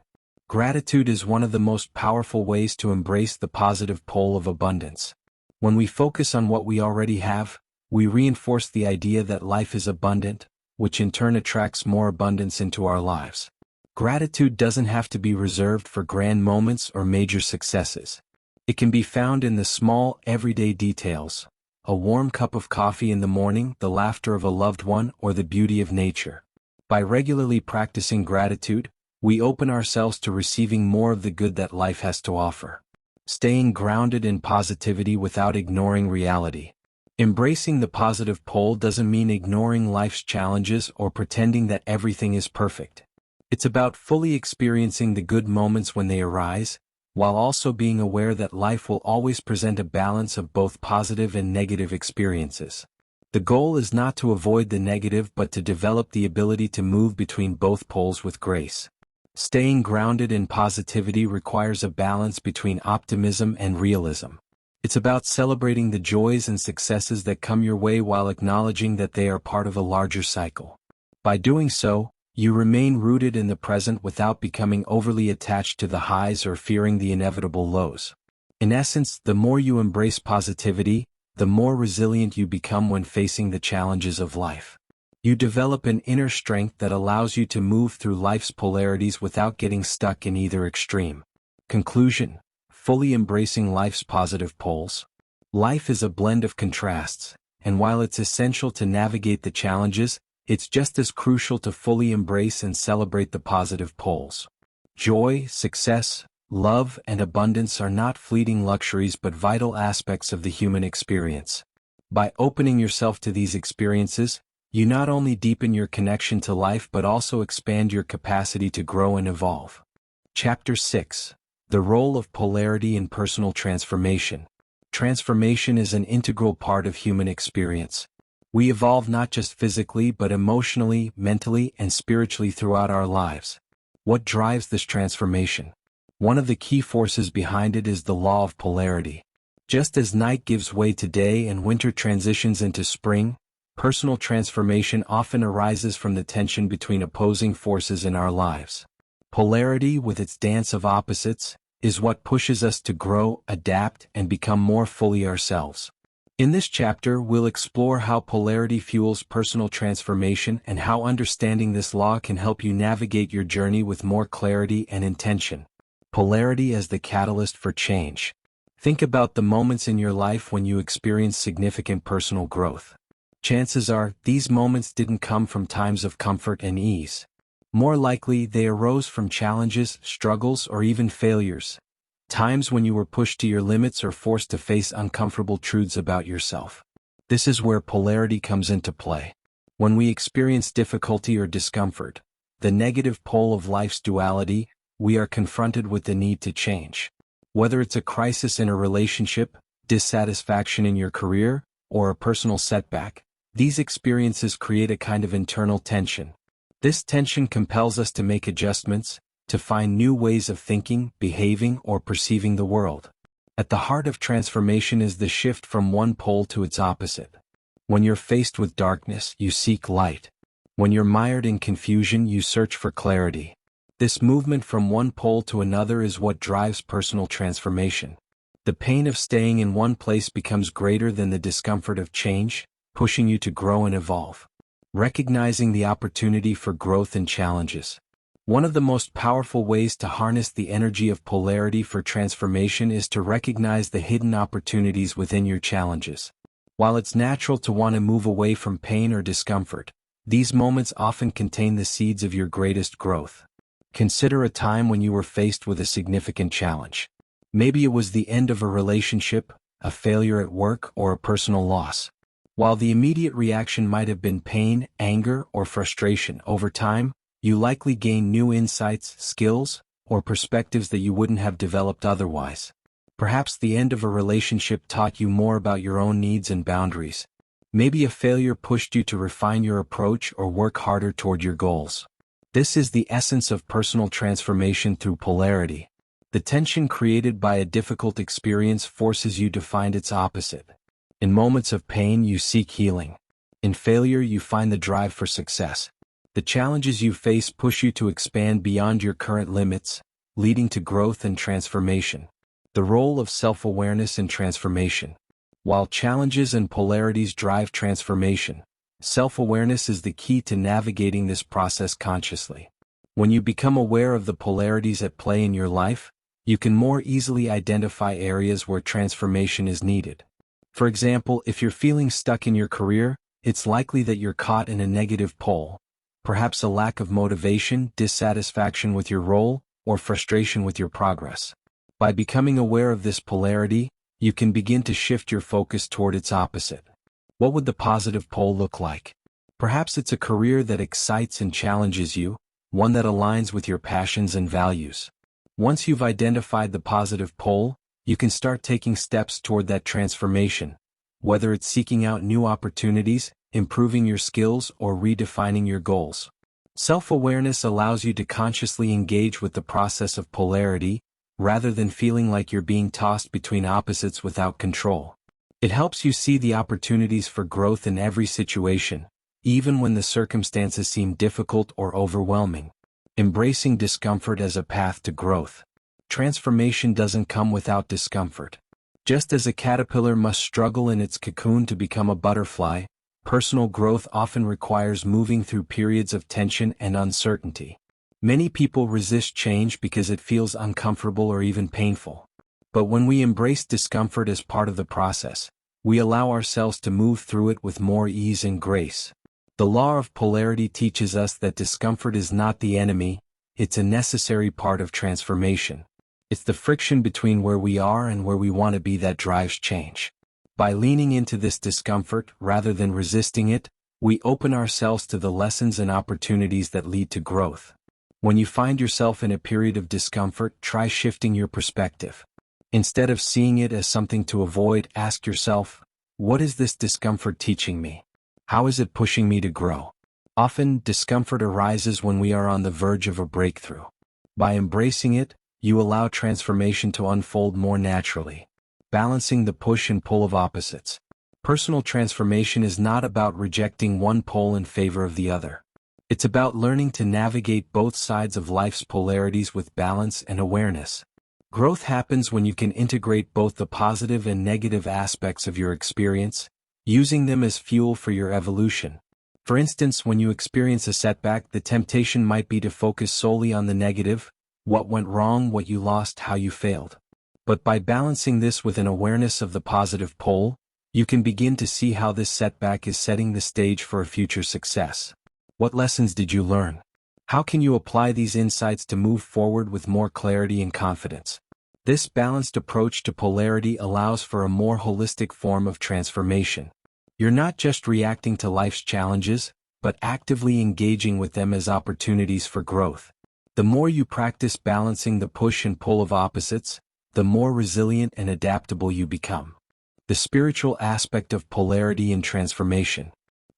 Gratitude is one of the most powerful ways to embrace the positive pole of abundance. When we focus on what we already have, we reinforce the idea that life is abundant, which in turn attracts more abundance into our lives. Gratitude doesn't have to be reserved for grand moments or major successes. It can be found in the small, everyday details: a warm cup of coffee in the morning, the laughter of a loved one, or the beauty of nature. By regularly practicing gratitude, we open ourselves to receiving more of the good that life has to offer. Staying grounded in positivity without ignoring reality. Embracing the positive pole doesn't mean ignoring life's challenges or pretending that everything is perfect. It's about fully experiencing the good moments when they arise, while also being aware that life will always present a balance of both positive and negative experiences. The goal is not to avoid the negative but to develop the ability to move between both poles with grace. Staying grounded in positivity requires a balance between optimism and realism. It's about celebrating the joys and successes that come your way while acknowledging that they are part of a larger cycle. By doing so, you remain rooted in the present without becoming overly attached to the highs or fearing the inevitable lows. In essence, the more you embrace positivity, the more resilient you become when facing the challenges of life. You develop an inner strength that allows you to move through life's polarities without getting stuck in either extreme. Conclusion: fully embracing life's positive poles. Life is a blend of contrasts, and while it's essential to navigate the challenges, it's just as crucial to fully embrace and celebrate the positive poles. Joy, success, love, and abundance are not fleeting luxuries but vital aspects of the human experience. By opening yourself to these experiences, you not only deepen your connection to life but also expand your capacity to grow and evolve. Chapter 6. The Role of Polarity in Personal Transformation. Transformation is an integral part of human experience. We evolve not just physically but emotionally, mentally, and spiritually throughout our lives. What drives this transformation? One of the key forces behind it is the law of polarity. Just as night gives way to day and winter transitions into spring, personal transformation often arises from the tension between opposing forces in our lives. Polarity, with its dance of opposites, is what pushes us to grow, adapt, and become more fully ourselves. In this chapter, we'll explore how polarity fuels personal transformation and how understanding this law can help you navigate your journey with more clarity and intention. Polarity as the catalyst for change. Think about the moments in your life when you experience significant personal growth. Chances are, these moments didn't come from times of comfort and ease. More likely, they arose from challenges, struggles, or even failures. Times when you were pushed to your limits or forced to face uncomfortable truths about yourself. This is where polarity comes into play. When we experience difficulty or discomfort, the negative pole of life's duality, we are confronted with the need to change. Whether it's a crisis in a relationship, dissatisfaction in your career, or a personal setback, these experiences create a kind of internal tension. This tension compels us to make adjustments, to find new ways of thinking, behaving, or perceiving the world. At the heart of transformation is the shift from one pole to its opposite. When you're faced with darkness, you seek light. When you're mired in confusion, you search for clarity. This movement from one pole to another is what drives personal transformation. The pain of staying in one place becomes greater than the discomfort of change, pushing you to grow and evolve. Recognizing the opportunity for growth and challenges. One of the most powerful ways to harness the energy of polarity for transformation is to recognize the hidden opportunities within your challenges. While it's natural to want to move away from pain or discomfort, these moments often contain the seeds of your greatest growth. Consider a time when you were faced with a significant challenge. Maybe it was the end of a relationship, a failure at work, or a personal loss. While the immediate reaction might have been pain, anger, or frustration, over time, you likely gain new insights, skills, or perspectives that you wouldn't have developed otherwise. Perhaps the end of a relationship taught you more about your own needs and boundaries. Maybe a failure pushed you to refine your approach or work harder toward your goals. This is the essence of personal transformation through polarity. The tension created by a difficult experience forces you to find its opposite. In moments of pain, you seek healing. In failure, you find the drive for success. The challenges you face push you to expand beyond your current limits, leading to growth and transformation. The role of self-awareness in transformation. While challenges and polarities drive transformation, self-awareness is the key to navigating this process consciously. When you become aware of the polarities at play in your life, you can more easily identify areas where transformation is needed. For example, if you're feeling stuck in your career, it's likely that you're caught in a negative pole. Perhaps a lack of motivation, dissatisfaction with your role, or frustration with your progress. By becoming aware of this polarity, you can begin to shift your focus toward its opposite. What would the positive pole look like? Perhaps it's a career that excites and challenges you, one that aligns with your passions and values. Once you've identified the positive pole, you can start taking steps toward that transformation, whether it's seeking out new opportunities, improving your skills, or redefining your goals. Self-awareness allows you to consciously engage with the process of polarity, rather than feeling like you're being tossed between opposites without control. It helps you see the opportunities for growth in every situation, even when the circumstances seem difficult or overwhelming. Embracing discomfort as a path to growth. Transformation doesn't come without discomfort. Just as a caterpillar must struggle in its cocoon to become a butterfly, personal growth often requires moving through periods of tension and uncertainty. Many people resist change because it feels uncomfortable or even painful. But when we embrace discomfort as part of the process, we allow ourselves to move through it with more ease and grace. The law of polarity teaches us that discomfort is not the enemy, it's a necessary part of transformation. It's the friction between where we are and where we want to be that drives change. By leaning into this discomfort rather than resisting it, we open ourselves to the lessons and opportunities that lead to growth. When you find yourself in a period of discomfort, try shifting your perspective. Instead of seeing it as something to avoid, ask yourself, what is this discomfort teaching me? How is it pushing me to grow? Often, discomfort arises when we are on the verge of a breakthrough. By embracing it, you allow transformation to unfold more naturally. Balancing the push and pull of opposites. Personal transformation is not about rejecting one pole in favor of the other. It's about learning to navigate both sides of life's polarities with balance and awareness. Growth happens when you can integrate both the positive and negative aspects of your experience, using them as fuel for your evolution. For instance, when you experience a setback, the temptation might be to focus solely on the negative, what went wrong, what you lost, how you failed. But by balancing this with an awareness of the positive pole, you can begin to see how this setback is setting the stage for a future success. What lessons did you learn? How can you apply these insights to move forward with more clarity and confidence? This balanced approach to polarity allows for a more holistic form of transformation. You're not just reacting to life's challenges, but actively engaging with them as opportunities for growth. The more you practice balancing the push and pull of opposites, the more resilient and adaptable you become. The spiritual aspect of polarity and transformation.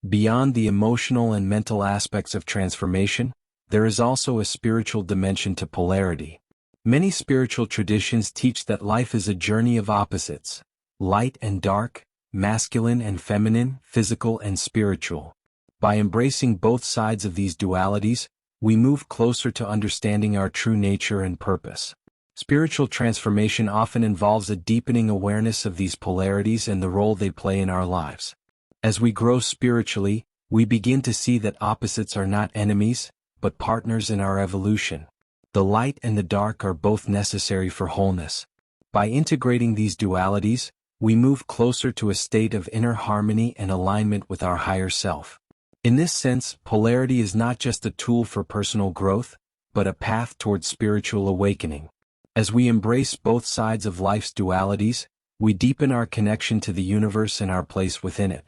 Beyond the emotional and mental aspects of transformation, there is also a spiritual dimension to polarity. Many spiritual traditions teach that life is a journey of opposites, light and dark, masculine and feminine, physical and spiritual. By embracing both sides of these dualities, we move closer to understanding our true nature and purpose. Spiritual transformation often involves a deepening awareness of these polarities and the role they play in our lives. As we grow spiritually, we begin to see that opposites are not enemies, but partners in our evolution. The light and the dark are both necessary for wholeness. By integrating these dualities, we move closer to a state of inner harmony and alignment with our higher self. In this sense, polarity is not just a tool for personal growth, but a path towards spiritual awakening. As we embrace both sides of life's dualities, we deepen our connection to the universe and our place within it.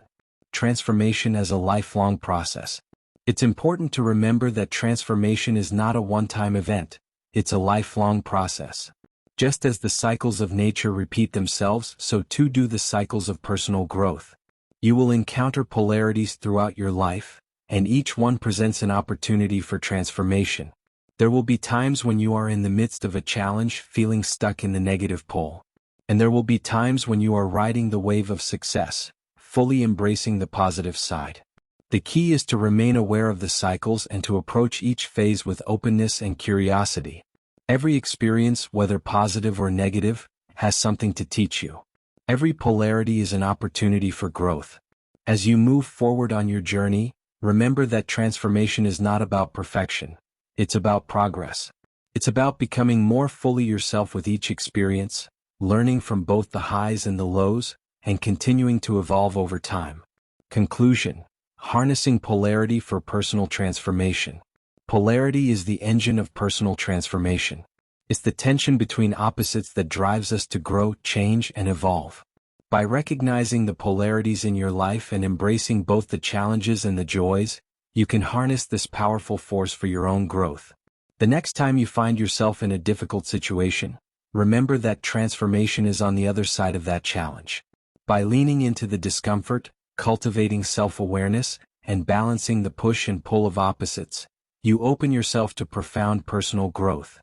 Transformation as a lifelong process. It's important to remember that transformation is not a one-time event, it's a lifelong process. Just as the cycles of nature repeat themselves, so too do the cycles of personal growth. You will encounter polarities throughout your life, and each one presents an opportunity for transformation. There will be times when you are in the midst of a challenge, feeling stuck in the negative pole. And there will be times when you are riding the wave of success, fully embracing the positive side. The key is to remain aware of the cycles and to approach each phase with openness and curiosity. Every experience, whether positive or negative, has something to teach you. Every polarity is an opportunity for growth. As you move forward on your journey, remember that transformation is not about perfection. It's about progress. It's about becoming more fully yourself with each experience, learning from both the highs and the lows, and continuing to evolve over time. Conclusion: harnessing polarity for personal transformation. Polarity is the engine of personal transformation. It's the tension between opposites that drives us to grow, change, and evolve. By recognizing the polarities in your life and embracing both the challenges and the joys, you can harness this powerful force for your own growth. The next time you find yourself in a difficult situation, remember that transformation is on the other side of that challenge. By leaning into the discomfort, cultivating self-awareness, and balancing the push and pull of opposites, you open yourself to profound personal growth.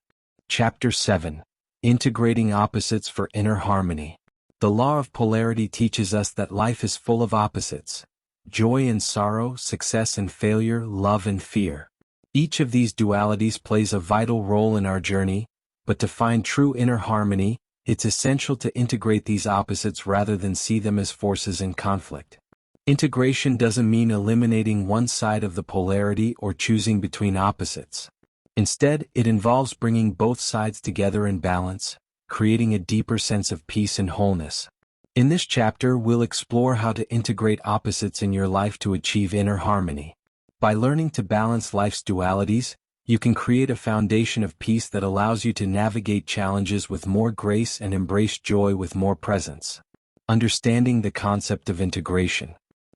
Chapter 7. Integrating Opposites for Inner Harmony. The law of polarity teaches us that life is full of opposites: joy and sorrow, success and failure, love and fear. Each of these dualities plays a vital role in our journey, but to find true inner harmony, it's essential to integrate these opposites rather than see them as forces in conflict. Integration doesn't mean eliminating one side of the polarity or choosing between opposites. Instead, it involves bringing both sides together in balance, creating a deeper sense of peace and wholeness. In this chapter, we'll explore how to integrate opposites in your life to achieve inner harmony. By learning to balance life's dualities, you can create a foundation of peace that allows you to navigate challenges with more grace and embrace joy with more presence. Understanding the concept of integration.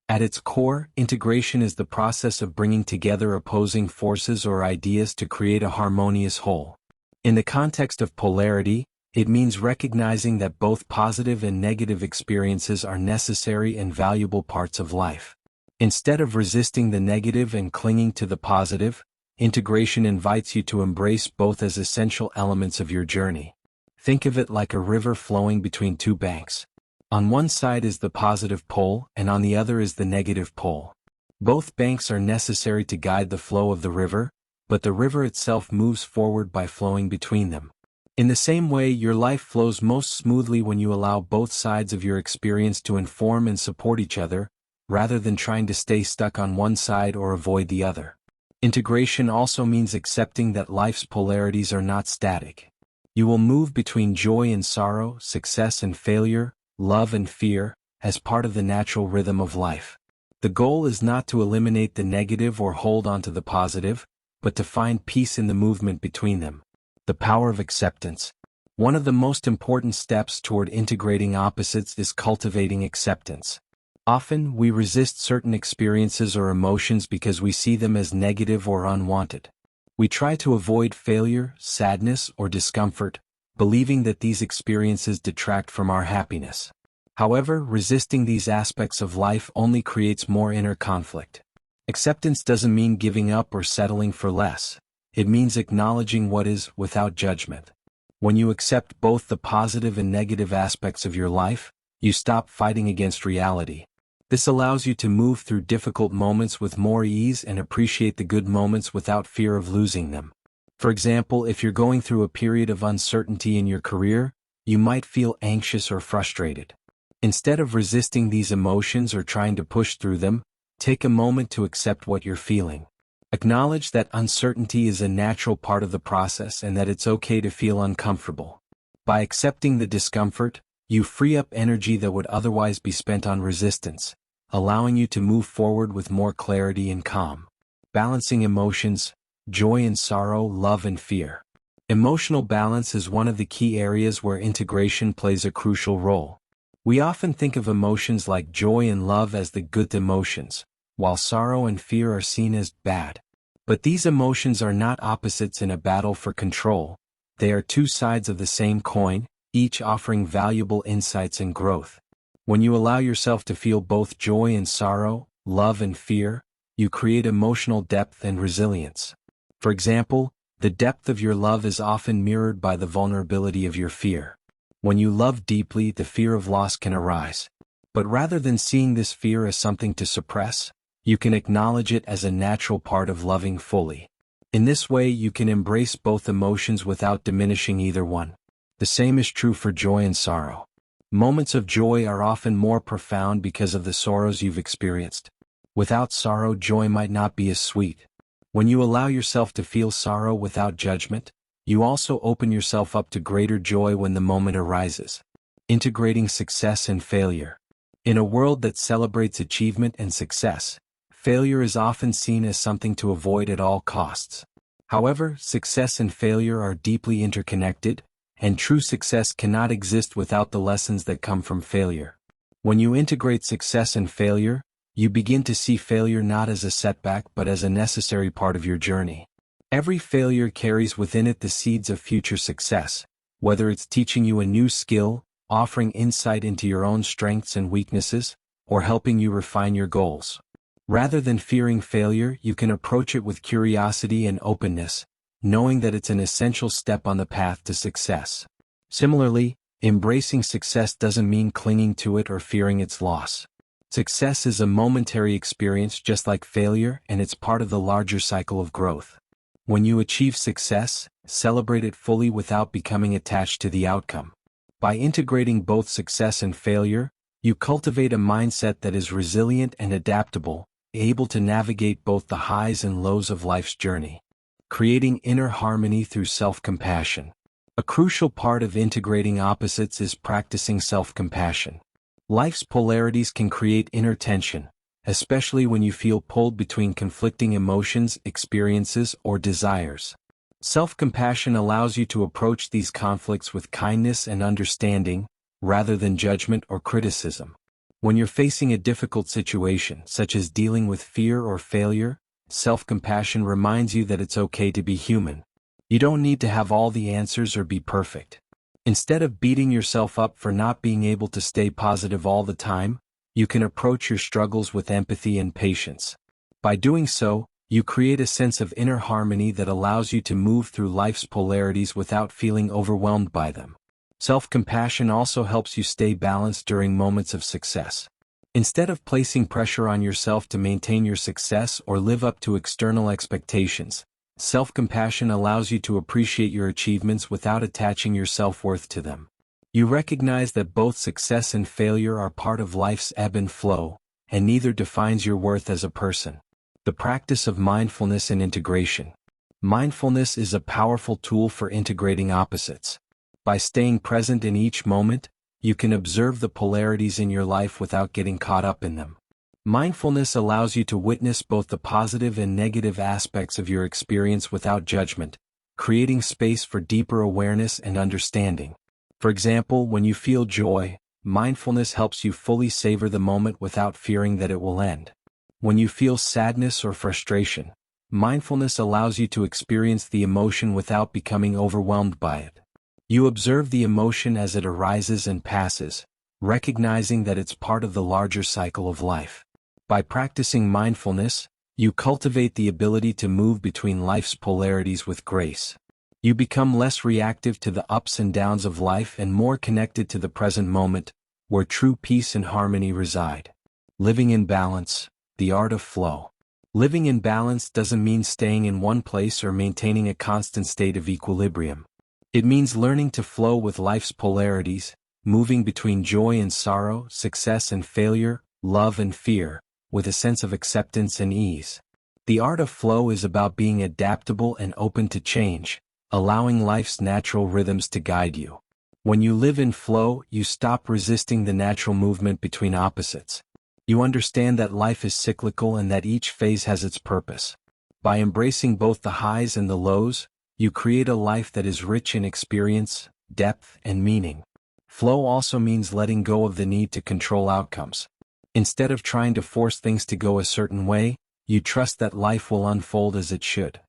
At its core, integration is the process of bringing together opposing forces or ideas to create a harmonious whole. In the context of polarity, it means recognizing that both positive and negative experiences are necessary and valuable parts of life. Instead of resisting the negative and clinging to the positive, integration invites you to embrace both as essential elements of your journey. Think of it like a river flowing between two banks. On one side is the positive pole, and on the other is the negative pole. Both banks are necessary to guide the flow of the river, but the river itself moves forward by flowing between them. In the same way, your life flows most smoothly when you allow both sides of your experience to inform and support each other, rather than trying to stay stuck on one side or avoid the other. Integration also means accepting that life's polarities are not static. You will move between joy and sorrow, success and failure, love and fear, as part of the natural rhythm of life. The goal is not to eliminate the negative or hold on to the positive, but to find peace in the movement between them. The power of acceptance. One of the most important steps toward integrating opposites is cultivating acceptance. Often, we resist certain experiences or emotions because we see them as negative or unwanted. We try to avoid failure, sadness, or discomfort, believing that these experiences detract from our happiness. However, resisting these aspects of life only creates more inner conflict. Acceptance doesn't mean giving up or settling for less. It means acknowledging what is, without judgment. When you accept both the positive and negative aspects of your life, you stop fighting against reality. This allows you to move through difficult moments with more ease and appreciate the good moments without fear of losing them. For example, if you're going through a period of uncertainty in your career, you might feel anxious or frustrated. Instead of resisting these emotions or trying to push through them, take a moment to accept what you're feeling. Acknowledge that uncertainty is a natural part of the process and that it's okay to feel uncomfortable. By accepting the discomfort, you free up energy that would otherwise be spent on resistance, allowing you to move forward with more clarity and calm. Balancing emotions, joy and sorrow, love and fear. Emotional balance is one of the key areas where integration plays a crucial role. We often think of emotions like joy and love as the good emotions, while sorrow and fear are seen as bad. But these emotions are not opposites in a battle for control. They are two sides of the same coin, each offering valuable insights and growth. When you allow yourself to feel both joy and sorrow, love and fear, you create emotional depth and resilience. For example, the depth of your love is often mirrored by the vulnerability of your fear. When you love deeply, the fear of loss can arise. But rather than seeing this fear as something to suppress, you can acknowledge it as a natural part of loving fully. In this way, you can embrace both emotions without diminishing either one. The same is true for joy and sorrow. Moments of joy are often more profound because of the sorrows you've experienced. Without sorrow, joy might not be as sweet. When you allow yourself to feel sorrow without judgment, you also open yourself up to greater joy when the moment arises. Integrating success and failure. In a world that celebrates achievement and success, failure is often seen as something to avoid at all costs. However, success and failure are deeply interconnected, and true success cannot exist without the lessons that come from failure. When you integrate success and failure, you begin to see failure not as a setback but as a necessary part of your journey. Every failure carries within it the seeds of future success, whether it's teaching you a new skill, offering insight into your own strengths and weaknesses, or helping you refine your goals. Rather than fearing failure, you can approach it with curiosity and openness, knowing that it's an essential step on the path to success. Similarly, embracing success doesn't mean clinging to it or fearing its loss. Success is a momentary experience just like failure, and it's part of the larger cycle of growth. When you achieve success, celebrate it fully without becoming attached to the outcome. By integrating both success and failure, you cultivate a mindset that is resilient and adaptable, able to navigate both the highs and lows of life's journey. Creating inner harmony through self-compassion. A crucial part of integrating opposites is practicing self-compassion. Life's polarities can create inner tension, especially when you feel pulled between conflicting emotions, experiences, or desires. Self-compassion allows you to approach these conflicts with kindness and understanding, rather than judgment or criticism. When you're facing a difficult situation, such as dealing with fear or failure, self-compassion reminds you that it's okay to be human. You don't need to have all the answers or be perfect. Instead of beating yourself up for not being able to stay positive all the time, you can approach your struggles with empathy and patience. By doing so, you create a sense of inner harmony that allows you to move through life's polarities without feeling overwhelmed by them. Self-compassion also helps you stay balanced during moments of success. Instead of placing pressure on yourself to maintain your success or live up to external expectations, self-compassion allows you to appreciate your achievements without attaching your self-worth to them. You recognize that both success and failure are part of life's ebb and flow, and neither defines your worth as a person. The practice of mindfulness and integration. Mindfulness is a powerful tool for integrating opposites. By staying present in each moment, you can observe the polarities in your life without getting caught up in them. Mindfulness allows you to witness both the positive and negative aspects of your experience without judgment, creating space for deeper awareness and understanding. For example, when you feel joy, mindfulness helps you fully savor the moment without fearing that it will end. When you feel sadness or frustration, mindfulness allows you to experience the emotion without becoming overwhelmed by it. You observe the emotion as it arises and passes, recognizing that it's part of the larger cycle of life. By practicing mindfulness, you cultivate the ability to move between life's polarities with grace. You become less reactive to the ups and downs of life and more connected to the present moment, where true peace and harmony reside. Living in balance, the art of flow. Living in balance doesn't mean staying in one place or maintaining a constant state of equilibrium. It means learning to flow with life's polarities, moving between joy and sorrow, success and failure, love and fear, with a sense of acceptance and ease. The art of flow is about being adaptable and open to change, allowing life's natural rhythms to guide you. When you live in flow, you stop resisting the natural movement between opposites. You understand that life is cyclical and that each phase has its purpose. By embracing both the highs and the lows, you create a life that is rich in experience, depth, and meaning. Flow also means letting go of the need to control outcomes. Instead of trying to force things to go a certain way, you trust that life will unfold as it should.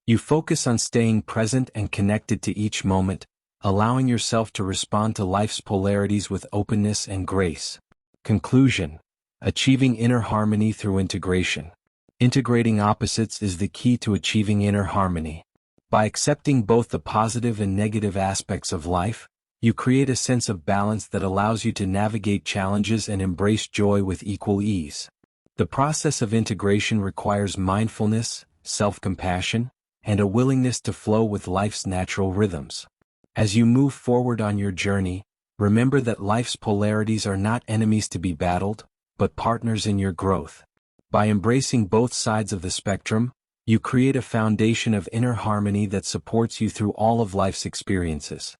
You focus on staying present and connected to each moment, allowing yourself to respond to life's polarities with openness and grace. Conclusion: achieving inner harmony through integration. Integrating opposites is the key to achieving inner harmony. By accepting both the positive and negative aspects of life, you create a sense of balance that allows you to navigate challenges and embrace joy with equal ease. The process of integration requires mindfulness, self-compassion, and a willingness to flow with life's natural rhythms. As you move forward on your journey, remember that life's polarities are not enemies to be battled, but partners in your growth. By embracing both sides of the spectrum, you create a foundation of inner harmony that supports you through all of life's experiences.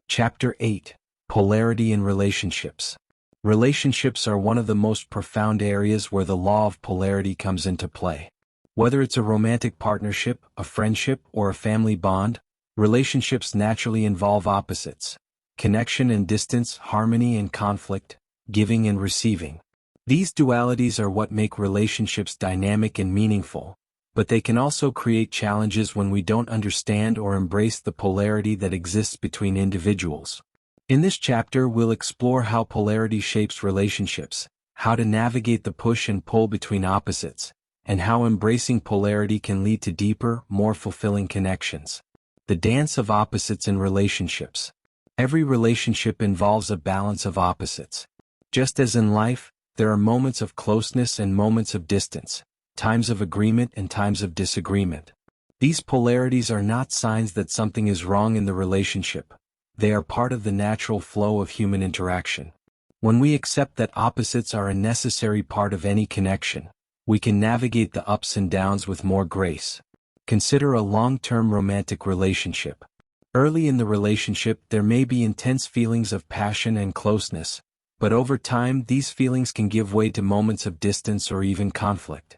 Chapter 8: Polarity in Relationships. Relationships are one of the most profound areas where the law of polarity comes into play. Whether it's a romantic partnership, a friendship, or a family bond, relationships naturally involve opposites: connection and distance, harmony and conflict, giving and receiving. These dualities are what make relationships dynamic and meaningful, but they can also create challenges when we don't understand or embrace the polarity that exists between individuals. In this chapter, we'll explore how polarity shapes relationships, how to navigate the push and pull between opposites, and how embracing polarity can lead to deeper, more fulfilling connections. The dance of opposites in relationships. Every relationship involves a balance of opposites. Just as in life, there are moments of closeness and moments of distance, times of agreement and times of disagreement. These polarities are not signs that something is wrong in the relationship. They are part of the natural flow of human interaction. When we accept that opposites are a necessary part of any connection, we can navigate the ups and downs with more grace. Consider a long-term romantic relationship. Early in the relationship, there may be intense feelings of passion and closeness, but over time these feelings can give way to moments of distance or even conflict.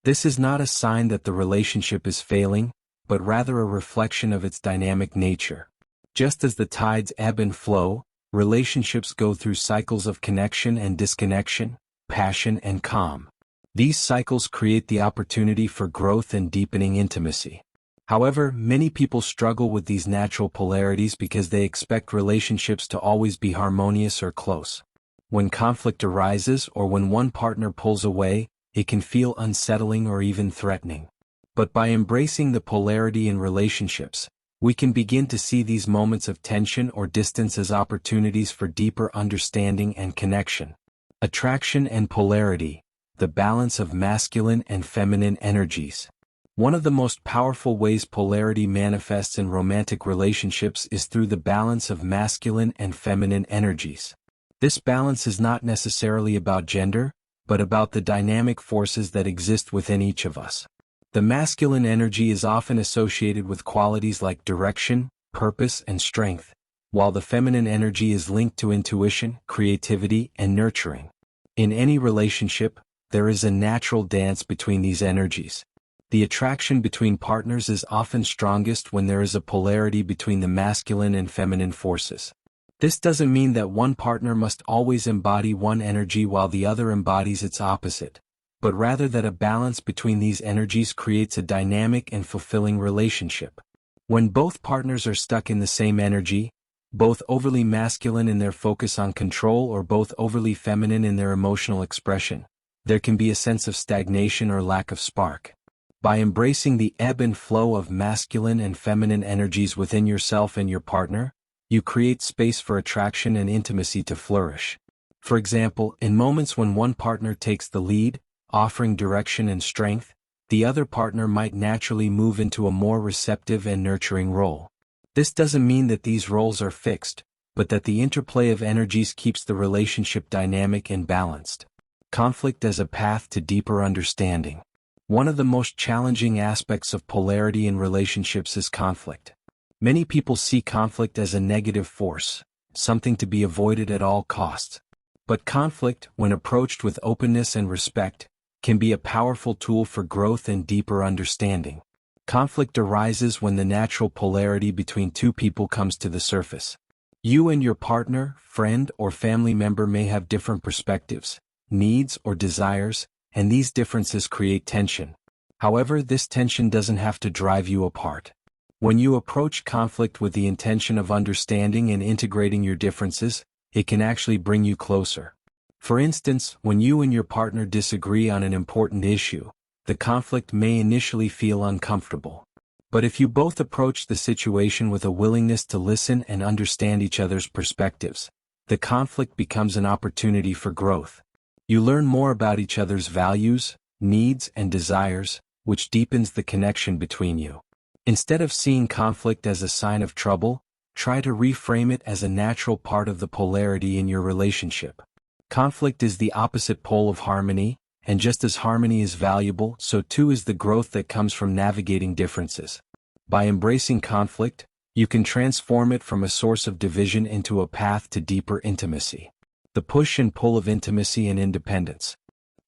This is not a sign that the relationship is failing, but rather a reflection of its dynamic nature. Just as the tides ebb and flow, relationships go through cycles of connection and disconnection, passion and calm. These cycles create the opportunity for growth and deepening intimacy. However, many people struggle with these natural polarities because they expect relationships to always be harmonious or close. When conflict arises or when one partner pulls away, it can feel unsettling or even threatening. But by embracing the polarity in relationships, we can begin to see these moments of tension or distance as opportunities for deeper understanding and connection. Attraction and polarity, the balance of masculine and feminine energies. One of the most powerful ways polarity manifests in romantic relationships is through the balance of masculine and feminine energies. This balance is not necessarily about gender, but about the dynamic forces that exist within each of us. The masculine energy is often associated with qualities like direction, purpose, and strength, while the feminine energy is linked to intuition, creativity, and nurturing. In any relationship, there is a natural dance between these energies. The attraction between partners is often strongest when there is a polarity between the masculine and feminine forces. This doesn't mean that one partner must always embody one energy while the other embodies its opposite, but rather that a balance between these energies creates a dynamic and fulfilling relationship. When both partners are stuck in the same energy, both overly masculine in their focus on control or both overly feminine in their emotional expression, there can be a sense of stagnation or lack of spark. By embracing the ebb and flow of masculine and feminine energies within yourself and your partner, you create space for attraction and intimacy to flourish. For example, in moments when one partner takes the lead, offering direction and strength, the other partner might naturally move into a more receptive and nurturing role. This doesn't mean that these roles are fixed, but that the interplay of energies keeps the relationship dynamic and balanced. Conflict as a path to deeper understanding. One of the most challenging aspects of polarity in relationships is conflict. Many people see conflict as a negative force, something to be avoided at all costs. But conflict, when approached with openness and respect, can be a powerful tool for growth and deeper understanding. Conflict arises when the natural polarity between two people comes to the surface. You and your partner, friend, or family member may have different perspectives, needs, or desires, and these differences create tension. However, this tension doesn't have to drive you apart. When you approach conflict with the intention of understanding and integrating your differences, it can actually bring you closer. For instance, when you and your partner disagree on an important issue, the conflict may initially feel uncomfortable. But if you both approach the situation with a willingness to listen and understand each other's perspectives, the conflict becomes an opportunity for growth. You learn more about each other's values, needs, and desires, which deepens the connection between you. Instead of seeing conflict as a sign of trouble, try to reframe it as a natural part of the polarity in your relationship. Conflict is the opposite pole of harmony, and just as harmony is valuable, so too is the growth that comes from navigating differences. By embracing conflict, you can transform it from a source of division into a path to deeper intimacy. The push and pull of intimacy and independence.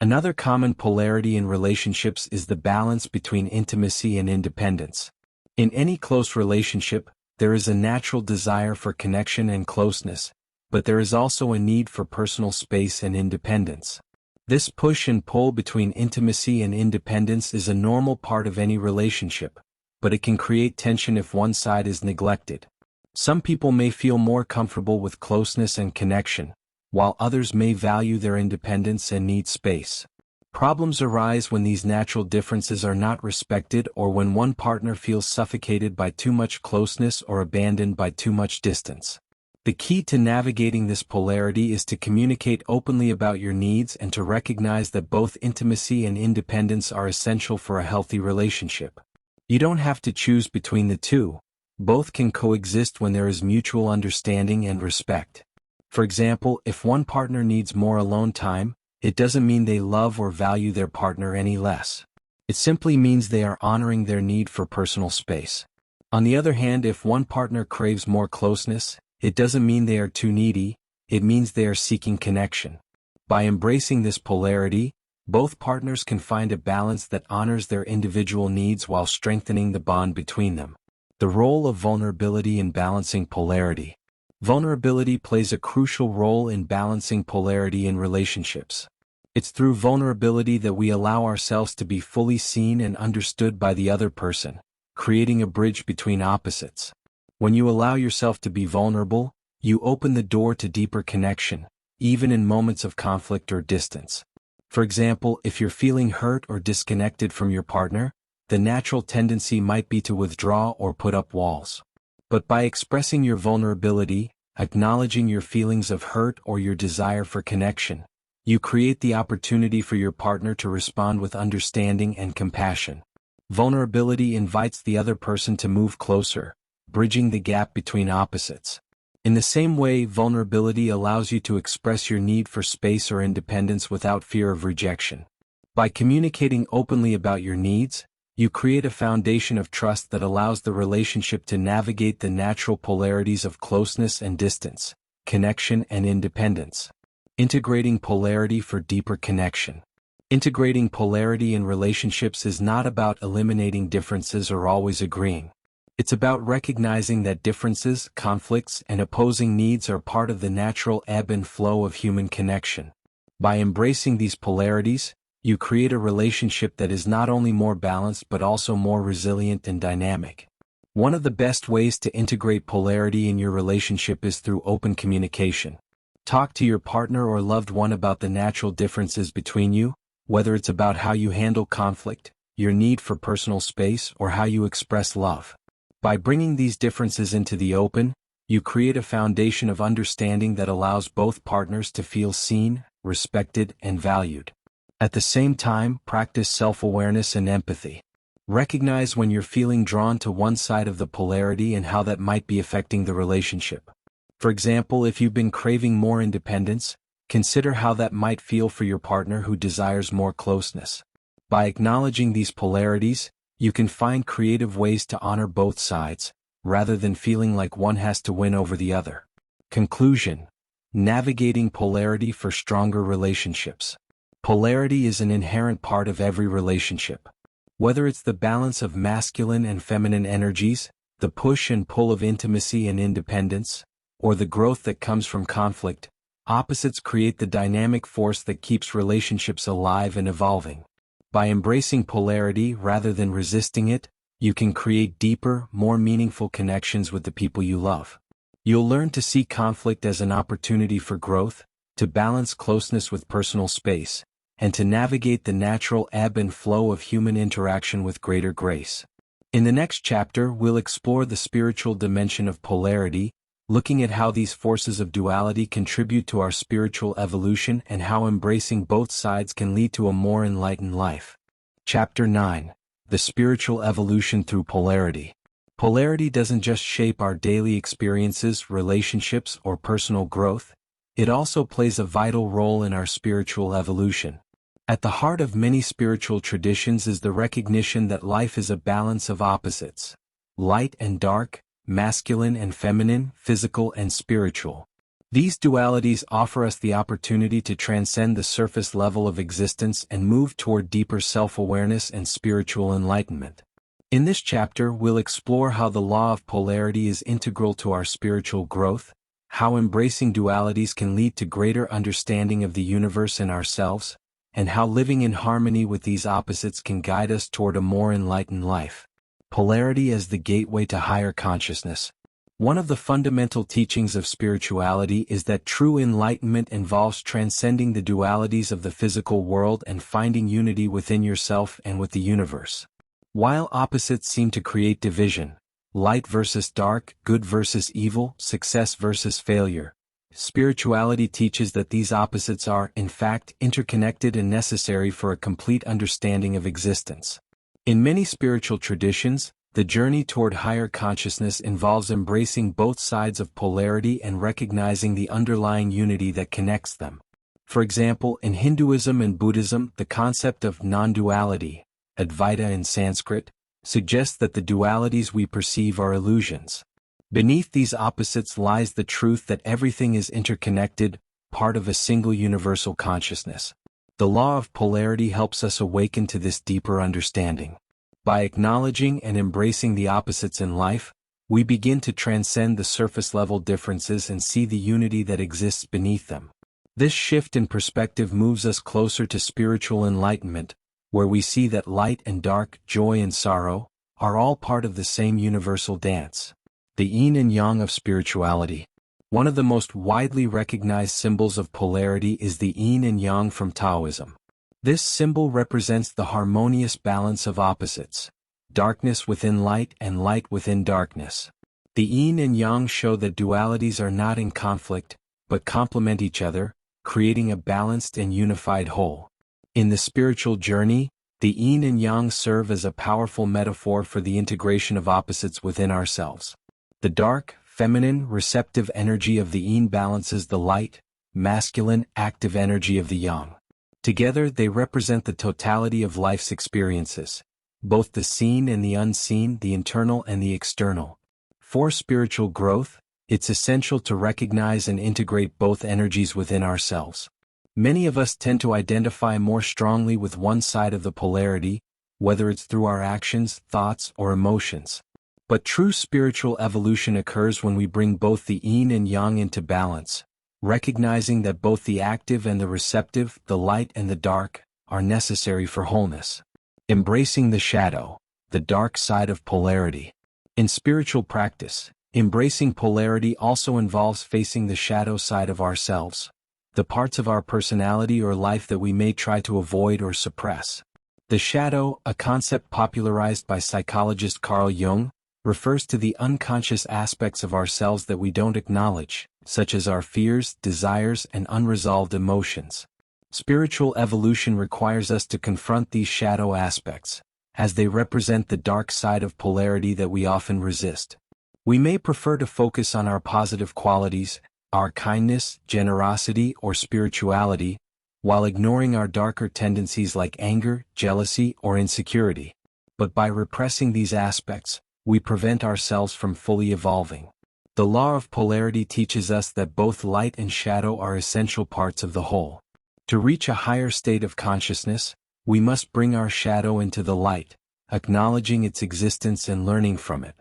Another common polarity in relationships is the balance between intimacy and independence. In any close relationship, there is a natural desire for connection and closeness, but there is also a need for personal space and independence. This push and pull between intimacy and independence is a normal part of any relationship, but it can create tension if one side is neglected. Some people may feel more comfortable with closeness and connection, while others may value their independence and need space. Problems arise when these natural differences are not respected or when one partner feels suffocated by too much closeness or abandoned by too much distance. The key to navigating this polarity is to communicate openly about your needs and to recognize that both intimacy and independence are essential for a healthy relationship. You don't have to choose between the two. Both can coexist when there is mutual understanding and respect. For example, if one partner needs more alone time, it doesn't mean they love or value their partner any less. It simply means they are honoring their need for personal space. On the other hand, if one partner craves more closeness, it doesn't mean they are too needy, it means they are seeking connection. By embracing this polarity, both partners can find a balance that honors their individual needs while strengthening the bond between them. The role of vulnerability in balancing polarity. Vulnerability plays a crucial role in balancing polarity in relationships. It's through vulnerability that we allow ourselves to be fully seen and understood by the other person, creating a bridge between opposites. When you allow yourself to be vulnerable, you open the door to deeper connection, even in moments of conflict or distance. For example, if you're feeling hurt or disconnected from your partner, the natural tendency might be to withdraw or put up walls. But by expressing your vulnerability, acknowledging your feelings of hurt or your desire for connection, you create the opportunity for your partner to respond with understanding and compassion. Vulnerability invites the other person to move closer, bridging the gap between opposites. In the same way, vulnerability allows you to express your need for space or independence without fear of rejection. By communicating openly about your needs, you create a foundation of trust that allows the relationship to navigate the natural polarities of closeness and distance, connection and independence. Integrating polarity for deeper connection. Integrating polarity in relationships is not about eliminating differences or always agreeing. It's about recognizing that differences, conflicts, and opposing needs are part of the natural ebb and flow of human connection. By embracing these polarities, you create a relationship that is not only more balanced but also more resilient and dynamic. One of the best ways to integrate polarity in your relationship is through open communication. Talk to your partner or loved one about the natural differences between you, whether it's about how you handle conflict, your need for personal space, or how you express love. By bringing these differences into the open, you create a foundation of understanding that allows both partners to feel seen, respected, and valued. At the same time, practice self-awareness and empathy. Recognize when you're feeling drawn to one side of the polarity and how that might be affecting the relationship. For example, if you've been craving more independence, consider how that might feel for your partner who desires more closeness. By acknowledging these polarities, you can find creative ways to honor both sides, rather than feeling like one has to win over the other. Conclusion: navigating polarity for stronger relationships. Polarity is an inherent part of every relationship. Whether it's the balance of masculine and feminine energies, the push and pull of intimacy and independence, or the growth that comes from conflict, opposites create the dynamic force that keeps relationships alive and evolving. By embracing polarity rather than resisting it, you can create deeper, more meaningful connections with the people you love. You'll learn to see conflict as an opportunity for growth, to balance closeness with personal space, and to navigate the natural ebb and flow of human interaction with greater grace. In the next chapter, we'll explore the spiritual dimension of polarity, looking at how these forces of duality contribute to our spiritual evolution and how embracing both sides can lead to a more enlightened life. Chapter 9: The Spiritual Evolution Through Polarity. Polarity doesn't just shape our daily experiences, relationships, or personal growth, it also plays a vital role in our spiritual evolution. At the heart of many spiritual traditions is the recognition that life is a balance of opposites: light and dark, masculine and feminine, physical and spiritual. These dualities offer us the opportunity to transcend the surface level of existence and move toward deeper self-awareness and spiritual enlightenment. In this chapter, we'll explore how the law of polarity is integral to our spiritual growth, how embracing dualities can lead to greater understanding of the universe and ourselves, and how living in harmony with these opposites can guide us toward a more enlightened life. Polarity as the gateway to higher consciousness. One of the fundamental teachings of spirituality is that true enlightenment involves transcending the dualities of the physical world and finding unity within yourself and with the universe. While opposites seem to create division, light versus dark, good versus evil, success versus failure, spirituality teaches that these opposites are, in fact, interconnected and necessary for a complete understanding of existence. In many spiritual traditions, the journey toward higher consciousness involves embracing both sides of polarity and recognizing the underlying unity that connects them. For example, in Hinduism and Buddhism, the concept of non-duality, Advaita in Sanskrit, suggests that the dualities we perceive are illusions. Beneath these opposites lies the truth that everything is interconnected, part of a single universal consciousness. The law of polarity helps us awaken to this deeper understanding. By acknowledging and embracing the opposites in life, we begin to transcend the surface-level differences and see the unity that exists beneath them. This shift in perspective moves us closer to spiritual enlightenment, where we see that light and dark, joy and sorrow, are all part of the same universal dance. The yin and yang of spirituality. One of the most widely recognized symbols of polarity is the yin and yang from Taoism. This symbol represents the harmonious balance of opposites: darkness within light and light within darkness. The yin and yang show that dualities are not in conflict, but complement each other, creating a balanced and unified whole. In the spiritual journey, the yin and yang serve as a powerful metaphor for the integration of opposites within ourselves. The dark, feminine, receptive energy of the yin balances the light, masculine, active energy of the yang. Together they represent the totality of life's experiences, both the seen and the unseen, the internal and the external. For spiritual growth, it's essential to recognize and integrate both energies within ourselves. Many of us tend to identify more strongly with one side of the polarity, whether it's through our actions, thoughts, or emotions. But true spiritual evolution occurs when we bring both the yin and yang into balance, recognizing that both the active and the receptive, the light and the dark, are necessary for wholeness. Embracing the shadow, the dark side of polarity. In spiritual practice, embracing polarity also involves facing the shadow side of ourselves, the parts of our personality or life that we may try to avoid or suppress. The shadow, a concept popularized by psychologist Carl Jung, refers to the unconscious aspects of ourselves that we don't acknowledge, such as our fears, desires, and unresolved emotions. Spiritual evolution requires us to confront these shadow aspects, as they represent the dark side of polarity that we often resist. We may prefer to focus on our positive qualities, our kindness, generosity, or spirituality, while ignoring our darker tendencies like anger, jealousy, or insecurity. But by repressing these aspects, we prevent ourselves from fully evolving. The law of polarity teaches us that both light and shadow are essential parts of the whole. To reach a higher state of consciousness, we must bring our shadow into the light, acknowledging its existence and learning from it.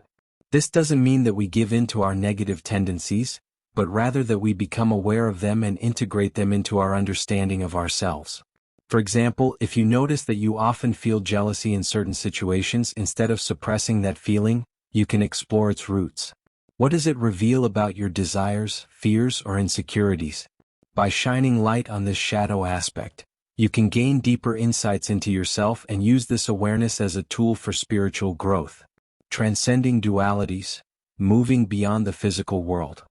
This doesn't mean that we give in to our negative tendencies, but rather that we become aware of them and integrate them into our understanding of ourselves. For example, if you notice that you often feel jealousy in certain situations, instead of suppressing that feeling, you can explore its roots. What does it reveal about your desires, fears, or insecurities? By shining light on this shadow aspect, you can gain deeper insights into yourself and use this awareness as a tool for spiritual growth. Transcending dualities, moving beyond the physical world.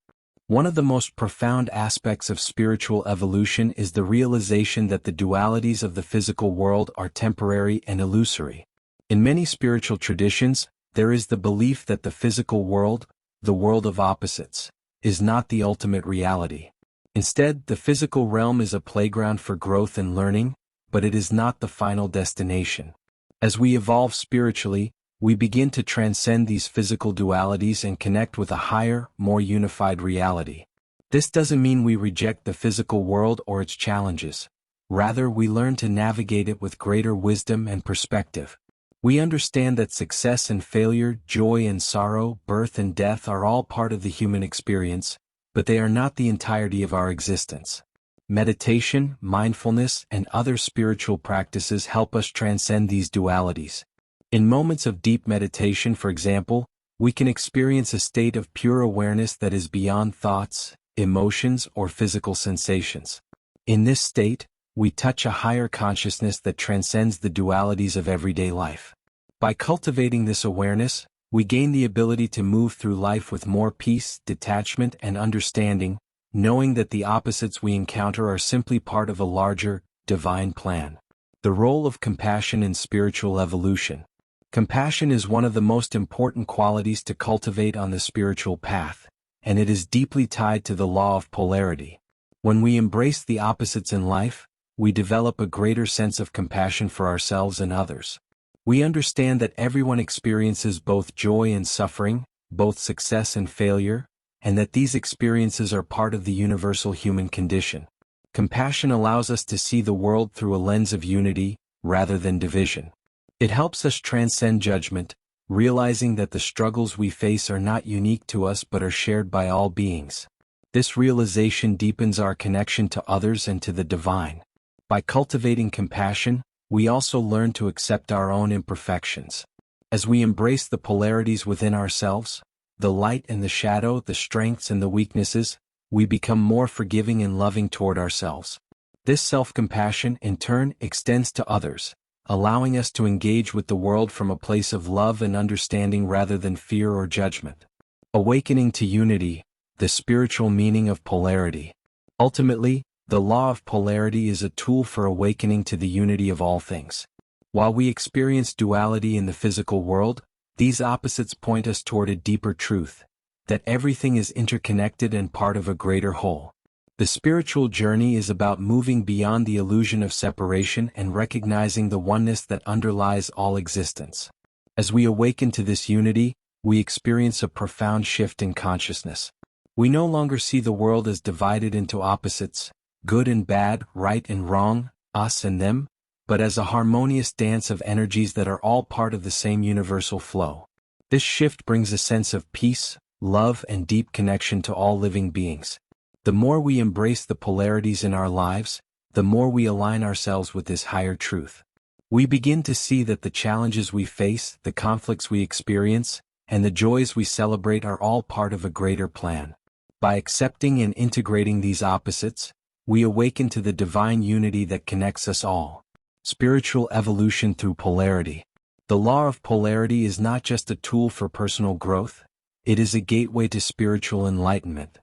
One of the most profound aspects of spiritual evolution is the realization that the dualities of the physical world are temporary and illusory. In many spiritual traditions, there is the belief that the physical world, the world of opposites, is not the ultimate reality. Instead, the physical realm is a playground for growth and learning, but it is not the final destination. As we evolve spiritually, we begin to transcend these physical dualities and connect with a higher, more unified reality. This doesn't mean we reject the physical world or its challenges. Rather, we learn to navigate it with greater wisdom and perspective. We understand that success and failure, joy and sorrow, birth and death are all part of the human experience, but they are not the entirety of our existence. Meditation, mindfulness, and other spiritual practices help us transcend these dualities. In moments of deep meditation, for example, we can experience a state of pure awareness that is beyond thoughts, emotions, or physical sensations. In this state, we touch a higher consciousness that transcends the dualities of everyday life. By cultivating this awareness, we gain the ability to move through life with more peace, detachment, and understanding, knowing that the opposites we encounter are simply part of a larger, divine plan. The role of compassion in spiritual evolution. Compassion is one of the most important qualities to cultivate on the spiritual path, and it is deeply tied to the law of polarity. When we embrace the opposites in life, we develop a greater sense of compassion for ourselves and others. We understand that everyone experiences both joy and suffering, both success and failure, and that these experiences are part of the universal human condition. Compassion allows us to see the world through a lens of unity, rather than division. It helps us transcend judgment, realizing that the struggles we face are not unique to us but are shared by all beings. This realization deepens our connection to others and to the divine. By cultivating compassion, we also learn to accept our own imperfections. As we embrace the polarities within ourselves, the light and the shadow, the strengths and the weaknesses, we become more forgiving and loving toward ourselves. This self-compassion, in turn, extends to others, allowing us to engage with the world from a place of love and understanding rather than fear or judgment. Awakening to unity, the spiritual meaning of polarity. Ultimately, the law of polarity is a tool for awakening to the unity of all things. While we experience duality in the physical world, these opposites point us toward a deeper truth, that everything is interconnected and part of a greater whole. The spiritual journey is about moving beyond the illusion of separation and recognizing the oneness that underlies all existence. As we awaken to this unity, we experience a profound shift in consciousness. We no longer see the world as divided into opposites, good and bad, right and wrong, us and them, but as a harmonious dance of energies that are all part of the same universal flow. This shift brings a sense of peace, love, and deep connection to all living beings. The more we embrace the polarities in our lives, the more we align ourselves with this higher truth. We begin to see that the challenges we face, the conflicts we experience, and the joys we celebrate are all part of a greater plan. By accepting and integrating these opposites, we awaken to the divine unity that connects us all. Spiritual evolution through polarity. The law of polarity is not just a tool for personal growth, it is a gateway to spiritual enlightenment.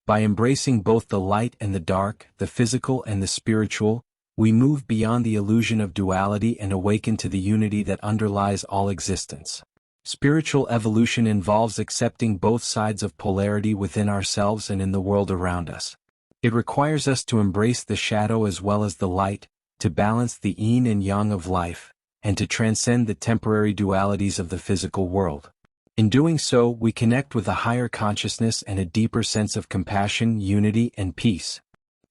By embracing both the light and the dark, the physical and the spiritual, we move beyond the illusion of duality and awaken to the unity that underlies all existence. Spiritual evolution involves accepting both sides of polarity within ourselves and in the world around us. It requires us to embrace the shadow as well as the light, to balance the yin and yang of life, and to transcend the temporary dualities of the physical world. In doing so, we connect with a higher consciousness and a deeper sense of compassion, unity, and peace.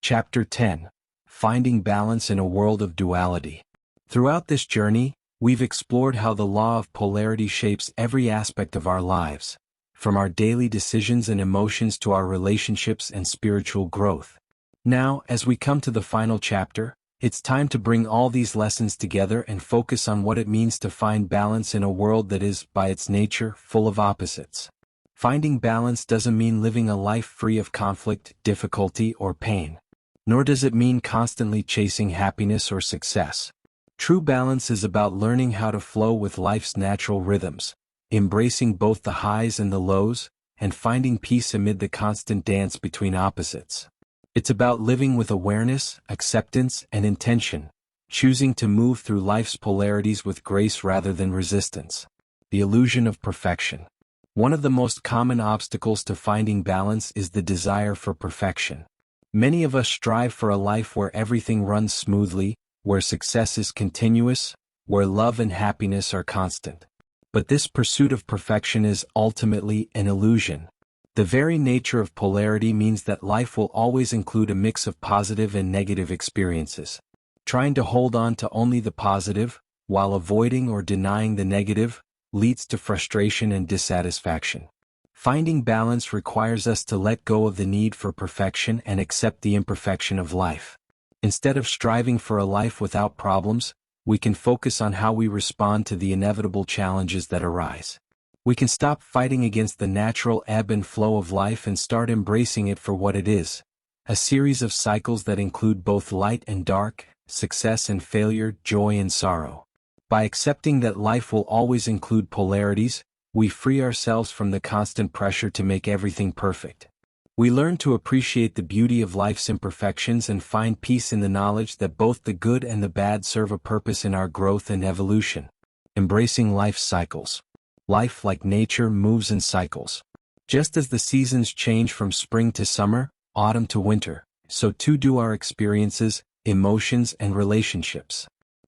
Chapter 10. Finding Balance in a World of Duality. Throughout this journey, we've explored how the law of polarity shapes every aspect of our lives, from our daily decisions and emotions to our relationships and spiritual growth. Now, as we come to the final chapter, it's time to bring all these lessons together and focus on what it means to find balance in a world that is, by its nature, full of opposites. Finding balance doesn't mean living a life free of conflict, difficulty, or pain. Nor does it mean constantly chasing happiness or success. True balance is about learning how to flow with life's natural rhythms, embracing both the highs and the lows, and finding peace amid the constant dance between opposites. It's about living with awareness, acceptance, and intention, choosing to move through life's polarities with grace rather than resistance. The illusion of perfection. One of the most common obstacles to finding balance is the desire for perfection. Many of us strive for a life where everything runs smoothly, where success is continuous, where love and happiness are constant. But this pursuit of perfection is ultimately an illusion. The very nature of polarity means that life will always include a mix of positive and negative experiences. Trying to hold on to only the positive, while avoiding or denying the negative, leads to frustration and dissatisfaction. Finding balance requires us to let go of the need for perfection and accept the imperfection of life. Instead of striving for a life without problems, we can focus on how we respond to the inevitable challenges that arise. We can stop fighting against the natural ebb and flow of life and start embracing it for what it is, a series of cycles that include both light and dark, success and failure, joy and sorrow. By accepting that life will always include polarities, we free ourselves from the constant pressure to make everything perfect. We learn to appreciate the beauty of life's imperfections and find peace in the knowledge that both the good and the bad serve a purpose in our growth and evolution. Embracing life's cycles. Life, like nature, moves in cycles. Just as the seasons change from spring to summer, autumn to winter, so too do our experiences, emotions, and relationships.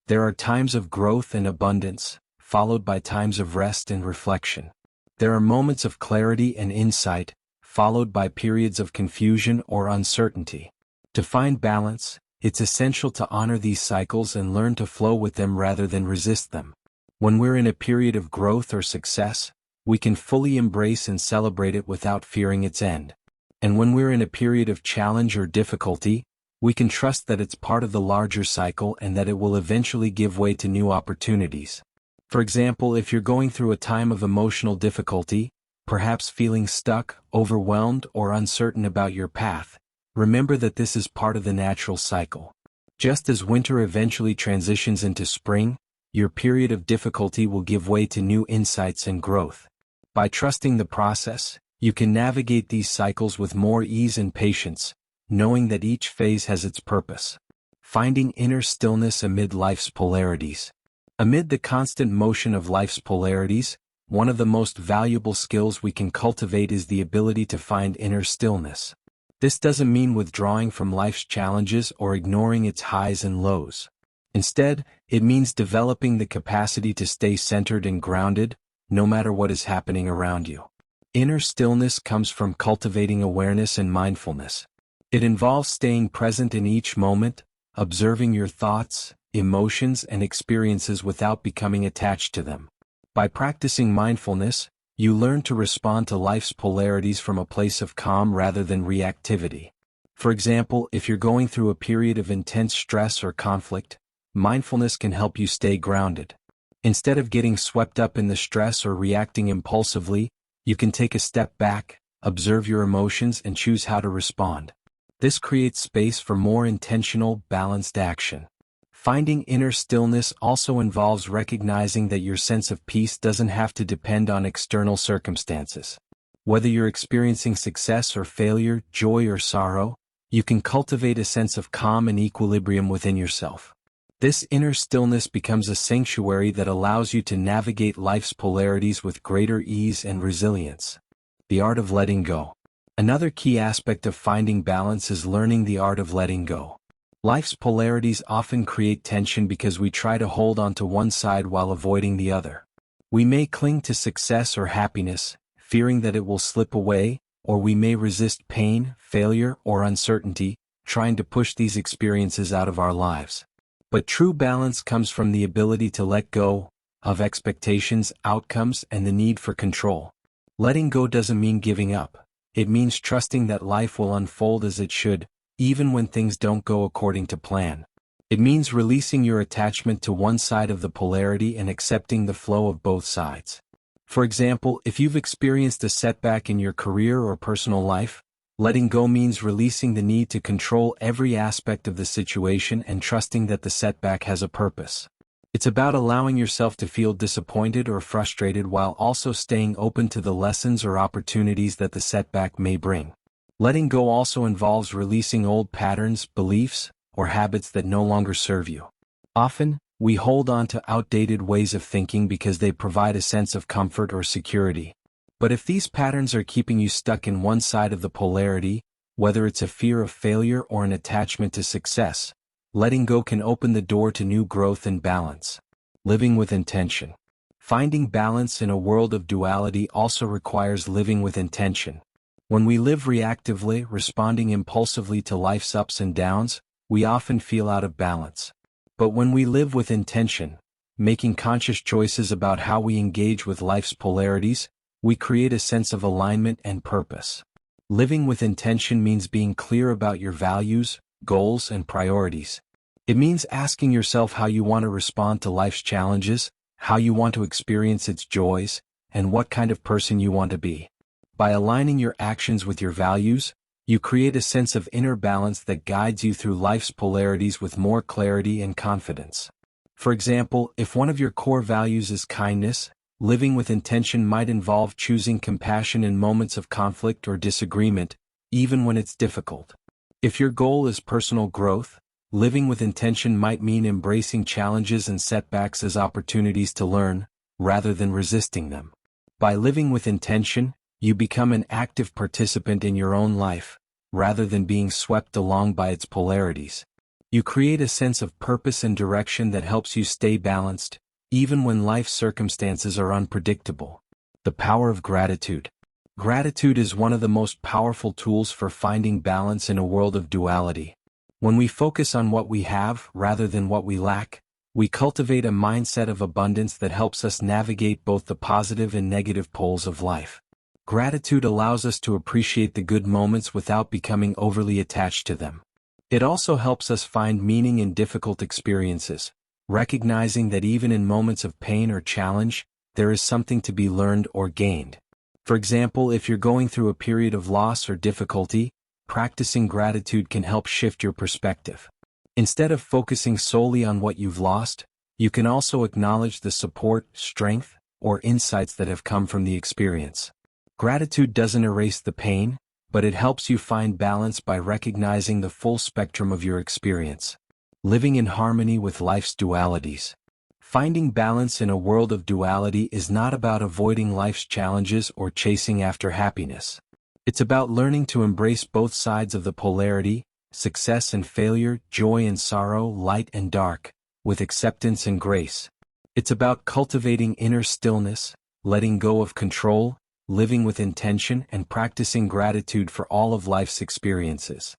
There are times of growth and abundance, followed by times of rest and reflection. There are moments of clarity and insight, followed by periods of confusion or uncertainty. To find balance, it's essential to honor these cycles and learn to flow with them rather than resist them. When we're in a period of growth or success, we can fully embrace and celebrate it without fearing its end. And when we're in a period of challenge or difficulty, we can trust that it's part of the larger cycle and that it will eventually give way to new opportunities. For example, if you're going through a time of emotional difficulty, perhaps feeling stuck, overwhelmed, or uncertain about your path, remember that this is part of the natural cycle. Just as winter eventually transitions into spring, your period of difficulty will give way to new insights and growth. By trusting the process, you can navigate these cycles with more ease and patience, knowing that each phase has its purpose. Finding inner stillness amid life's polarities. Amid the constant motion of life's polarities, one of the most valuable skills we can cultivate is the ability to find inner stillness. This doesn't mean withdrawing from life's challenges or ignoring its highs and lows. Instead, it means developing the capacity to stay centered and grounded, no matter what is happening around you. Inner stillness comes from cultivating awareness and mindfulness. It involves staying present in each moment, observing your thoughts, emotions, and experiences without becoming attached to them. By practicing mindfulness, you learn to respond to life's polarities from a place of calm rather than reactivity. For example, if you're going through a period of intense stress or conflict, mindfulness can help you stay grounded. Instead of getting swept up in the stress or reacting impulsively, you can take a step back, observe your emotions, and choose how to respond. This creates space for more intentional, balanced action. Finding inner stillness also involves recognizing that your sense of peace doesn't have to depend on external circumstances. Whether you're experiencing success or failure, joy or sorrow, you can cultivate a sense of calm and equilibrium within yourself. This inner stillness becomes a sanctuary that allows you to navigate life's polarities with greater ease and resilience. The art of letting go. Another key aspect of finding balance is learning the art of letting go. Life's polarities often create tension because we try to hold on to one side while avoiding the other. We may cling to success or happiness, fearing that it will slip away, or we may resist pain, failure, or uncertainty, trying to push these experiences out of our lives. But true balance comes from the ability to let go of expectations, outcomes, and the need for control. Letting go doesn't mean giving up. It means trusting that life will unfold as it should, even when things don't go according to plan. It means releasing your attachment to one side of the polarity and accepting the flow of both sides. For example, if you've experienced a setback in your career or personal life, letting go means releasing the need to control every aspect of the situation and trusting that the setback has a purpose. It's about allowing yourself to feel disappointed or frustrated while also staying open to the lessons or opportunities that the setback may bring. Letting go also involves releasing old patterns, beliefs, or habits that no longer serve you. Often, we hold on to outdated ways of thinking because they provide a sense of comfort or security. But if these patterns are keeping you stuck in one side of the polarity, whether it's a fear of failure or an attachment to success, letting go can open the door to new growth and balance. Living with intention. Finding balance in a world of duality also requires living with intention. When we live reactively, responding impulsively to life's ups and downs, we often feel out of balance. But when we live with intention, making conscious choices about how we engage with life's polarities, we create a sense of alignment and purpose. Living with intention means being clear about your values, goals, and priorities. It means asking yourself how you want to respond to life's challenges, how you want to experience its joys, and what kind of person you want to be. By aligning your actions with your values, you create a sense of inner balance that guides you through life's polarities with more clarity and confidence. For example, if one of your core values is kindness, living with intention might involve choosing compassion in moments of conflict or disagreement, even when it's difficult. If your goal is personal growth, living with intention might mean embracing challenges and setbacks as opportunities to learn, rather than resisting them. By living with intention, you become an active participant in your own life, rather than being swept along by its polarities. You create a sense of purpose and direction that helps you stay balanced, even when life circumstances are unpredictable. The power of gratitude. Gratitude is one of the most powerful tools for finding balance in a world of duality. When we focus on what we have rather than what we lack, we cultivate a mindset of abundance that helps us navigate both the positive and negative poles of life. Gratitude allows us to appreciate the good moments without becoming overly attached to them. It also helps us find meaning in difficult experiences, recognizing that even in moments of pain or challenge, there is something to be learned or gained. For example, if you're going through a period of loss or difficulty, practicing gratitude can help shift your perspective. Instead of focusing solely on what you've lost, you can also acknowledge the support, strength, or insights that have come from the experience. Gratitude doesn't erase the pain, but it helps you find balance by recognizing the full spectrum of your experience. Living in harmony with life's dualities. Finding balance in a world of duality is not about avoiding life's challenges or chasing after happiness. It's about learning to embrace both sides of the polarity, success and failure, joy and sorrow, light and dark, with acceptance and grace. It's about cultivating inner stillness, letting go of control, living with intention, and practicing gratitude for all of life's experiences.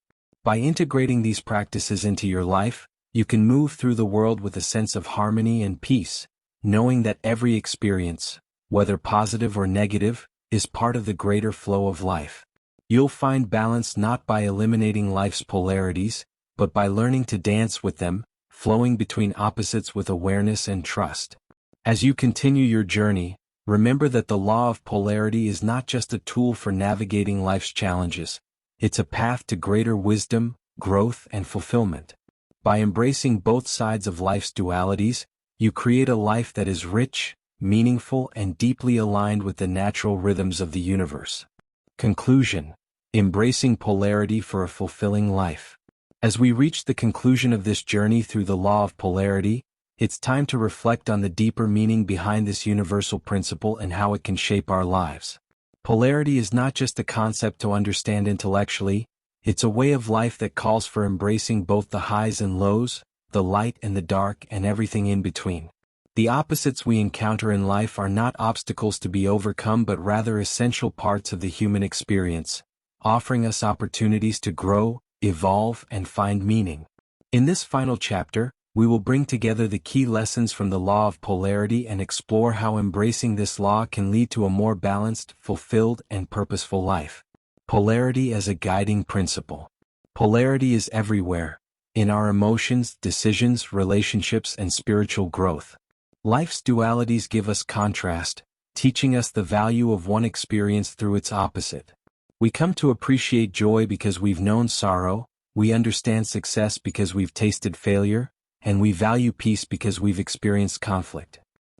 By integrating these practices into your life, you can move through the world with a sense of harmony and peace, knowing that every experience, whether positive or negative, is part of the greater flow of life. You'll find balance not by eliminating life's polarities, but by learning to dance with them, flowing between opposites with awareness and trust. As you continue your journey, remember that the law of polarity is not just a tool for navigating life's challenges. It's a path to greater wisdom, growth, and fulfillment. By embracing both sides of life's dualities, you create a life that is rich, meaningful, and deeply aligned with the natural rhythms of the universe. Conclusion: embracing polarity for a fulfilling life. As we reach the conclusion of this journey through the law of polarity, it's time to reflect on the deeper meaning behind this universal principle and how it can shape our lives. Polarity is not just a concept to understand intellectually, it's a way of life that calls for embracing both the highs and lows, the light and the dark, and everything in between. The opposites we encounter in life are not obstacles to be overcome but rather essential parts of the human experience, offering us opportunities to grow, evolve, and find meaning. In this final chapter, we will bring together the key lessons from the law of polarity and explore how embracing this law can lead to a more balanced, fulfilled, and purposeful life. Polarity as a guiding principle. Polarity is everywhere, in our emotions, decisions, relationships, and spiritual growth. Life's dualities give us contrast, teaching us the value of one experience through its opposite. We come to appreciate joy because we've known sorrow, we understand success because we've tasted failure, and we value peace because we've experienced conflict.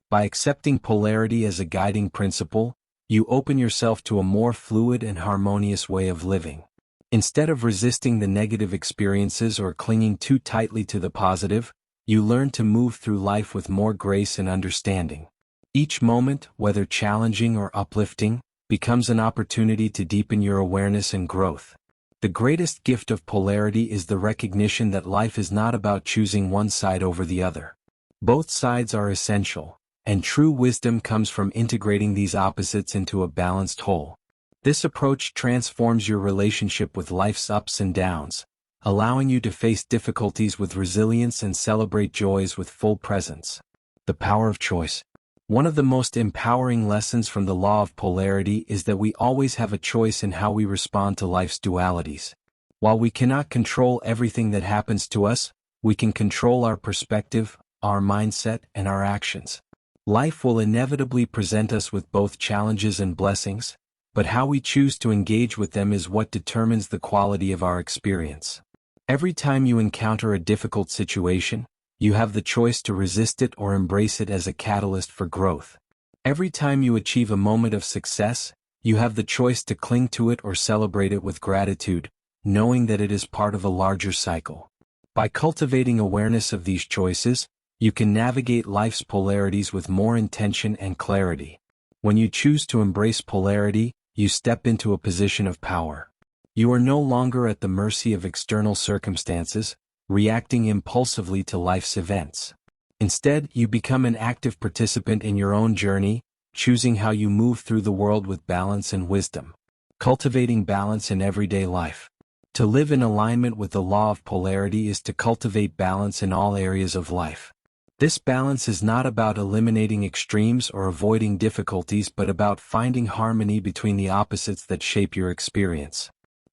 By accepting polarity as a guiding principle, you open yourself to a more fluid and harmonious way of living. Instead of resisting the negative experiences or clinging too tightly to the positive, you learn to move through life with more grace and understanding. Each moment, whether challenging or uplifting, becomes an opportunity to deepen your awareness and growth. The greatest gift of polarity is the recognition that life is not about choosing one side over the other. Both sides are essential, and true wisdom comes from integrating these opposites into a balanced whole. This approach transforms your relationship with life's ups and downs, allowing you to face difficulties with resilience and celebrate joys with full presence. The power of choice. One of the most empowering lessons from the law of polarity is that we always have a choice in how we respond to life's dualities. While we cannot control everything that happens to us, we can control our perspective, our mindset, and our actions. Life will inevitably present us with both challenges and blessings, but how we choose to engage with them is what determines the quality of our experience. Every time you encounter a difficult situation, you have the choice to resist it or embrace it as a catalyst for growth. Every time you achieve a moment of success, you have the choice to cling to it or celebrate it with gratitude, knowing that it is part of a larger cycle. By cultivating awareness of these choices, you can navigate life's polarities with more intention and clarity. When you choose to embrace polarity, you step into a position of power. You are no longer at the mercy of external circumstances, reacting impulsively to life's events. Instead, you become an active participant in your own journey, choosing how you move through the world with balance and wisdom. Cultivating balance in everyday life. To live in alignment with the law of polarity is to cultivate balance in all areas of life. This balance is not about eliminating extremes or avoiding difficulties but about finding harmony between the opposites that shape your experience.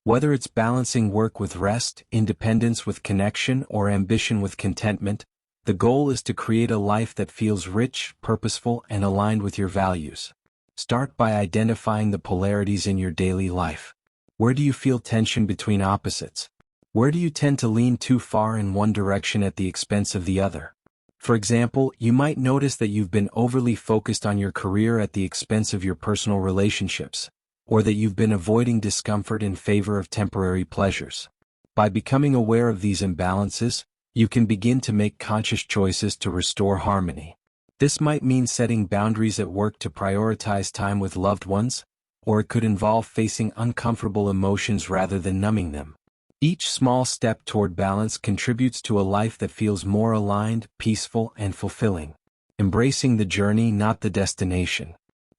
Whether it's balancing work with rest, independence with connection, or ambition with contentment, the goal is to create a life that feels rich, purposeful, and aligned with your values. Start by identifying the polarities in your daily life. Where do you feel tension between opposites? Where do you tend to lean too far in one direction at the expense of the other? For example, you might notice that you've been overly focused on your career at the expense of your personal relationships, or that you've been avoiding discomfort in favor of temporary pleasures. By becoming aware of these imbalances, you can begin to make conscious choices to restore harmony. This might mean setting boundaries at work to prioritize time with loved ones, or it could involve facing uncomfortable emotions rather than numbing them. Each small step toward balance contributes to a life that feels more aligned, peaceful, and fulfilling. Embracing the journey, not the destination.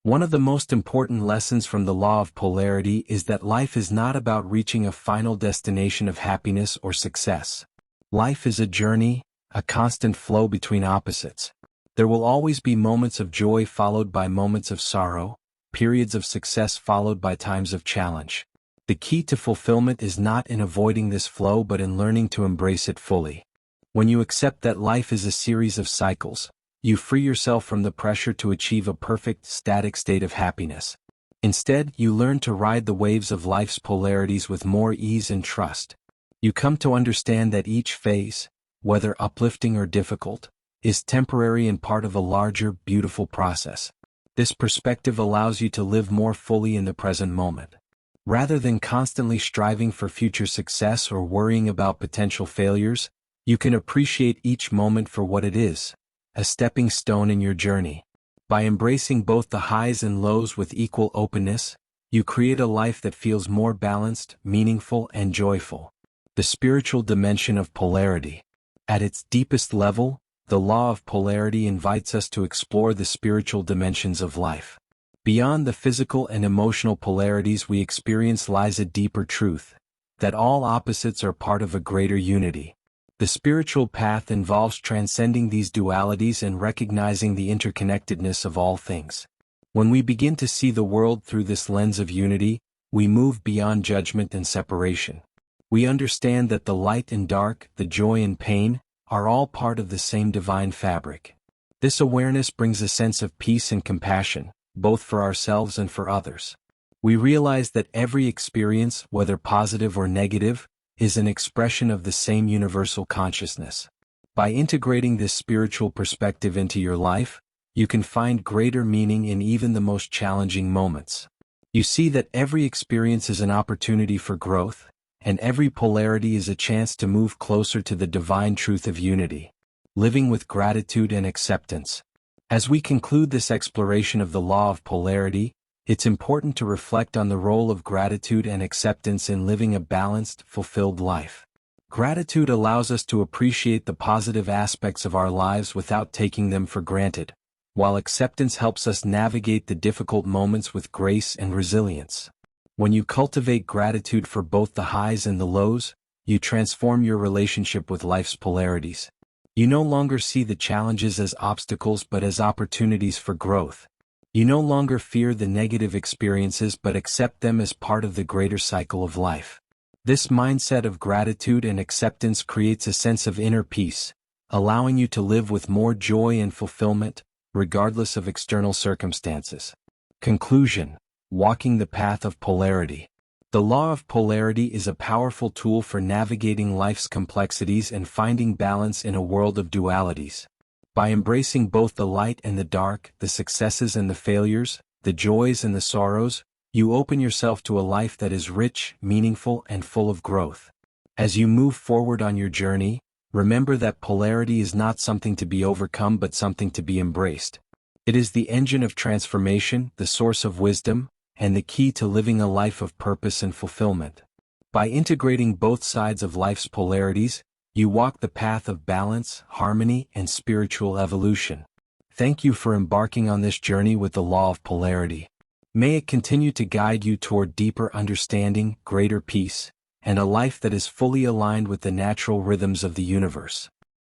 One of the most important lessons from the law of polarity is that life is not about reaching a final destination of happiness or success. Life is a journey, a constant flow between opposites. There will always be moments of joy followed by moments of sorrow, periods of success followed by times of challenge. The key to fulfillment is not in avoiding this flow but in learning to embrace it fully. When you accept that life is a series of cycles, you free yourself from the pressure to achieve a perfect, static state of happiness. Instead, you learn to ride the waves of life's polarities with more ease and trust. You come to understand that each phase, whether uplifting or difficult, is temporary and part of a larger, beautiful process. This perspective allows you to live more fully in the present moment. Rather than constantly striving for future success or worrying about potential failures, you can appreciate each moment for what it is, a stepping stone in your journey. By embracing both the highs and lows with equal openness, you create a life that feels more balanced, meaningful, and joyful. The spiritual dimension of polarity. At its deepest level, the law of polarity invites us to explore the spiritual dimensions of life. Beyond the physical and emotional polarities we experience lies a deeper truth, that all opposites are part of a greater unity. The spiritual path involves transcending these dualities and recognizing the interconnectedness of all things. When we begin to see the world through this lens of unity, we move beyond judgment and separation. We understand that the light and dark, the joy and pain, are all part of the same divine fabric. This awareness brings a sense of peace and compassion, both for ourselves and for others. We realize that every experience, whether positive or negative, is an expression of the same universal consciousness. By integrating this spiritual perspective into your life, you can find greater meaning in even the most challenging moments. You see that every experience is an opportunity for growth, and every polarity is a chance to move closer to the divine truth of unity. Living with gratitude and acceptance. As we conclude this exploration of the law of polarity, it's important to reflect on the role of gratitude and acceptance in living a balanced, fulfilled life. Gratitude allows us to appreciate the positive aspects of our lives without taking them for granted, while acceptance helps us navigate the difficult moments with grace and resilience. When you cultivate gratitude for both the highs and the lows, you transform your relationship with life's polarities. You no longer see the challenges as obstacles but as opportunities for growth. You no longer fear the negative experiences but accept them as part of the greater cycle of life. This mindset of gratitude and acceptance creates a sense of inner peace, allowing you to live with more joy and fulfillment, regardless of external circumstances. Conclusion: walking the path of polarity. The law of polarity is a powerful tool for navigating life's complexities and finding balance in a world of dualities. By embracing both the light and the dark, the successes and the failures, the joys and the sorrows, you open yourself to a life that is rich, meaningful, and full of growth. As you move forward on your journey, remember that polarity is not something to be overcome but something to be embraced. It is the engine of transformation, the source of wisdom, and the key to living a life of purpose and fulfillment. By integrating both sides of life's polarities, you walk the path of balance, harmony, and spiritual evolution. Thank you for embarking on this journey with the law of polarity. May it continue to guide you toward deeper understanding, greater peace, and a life that is fully aligned with the natural rhythms of the universe.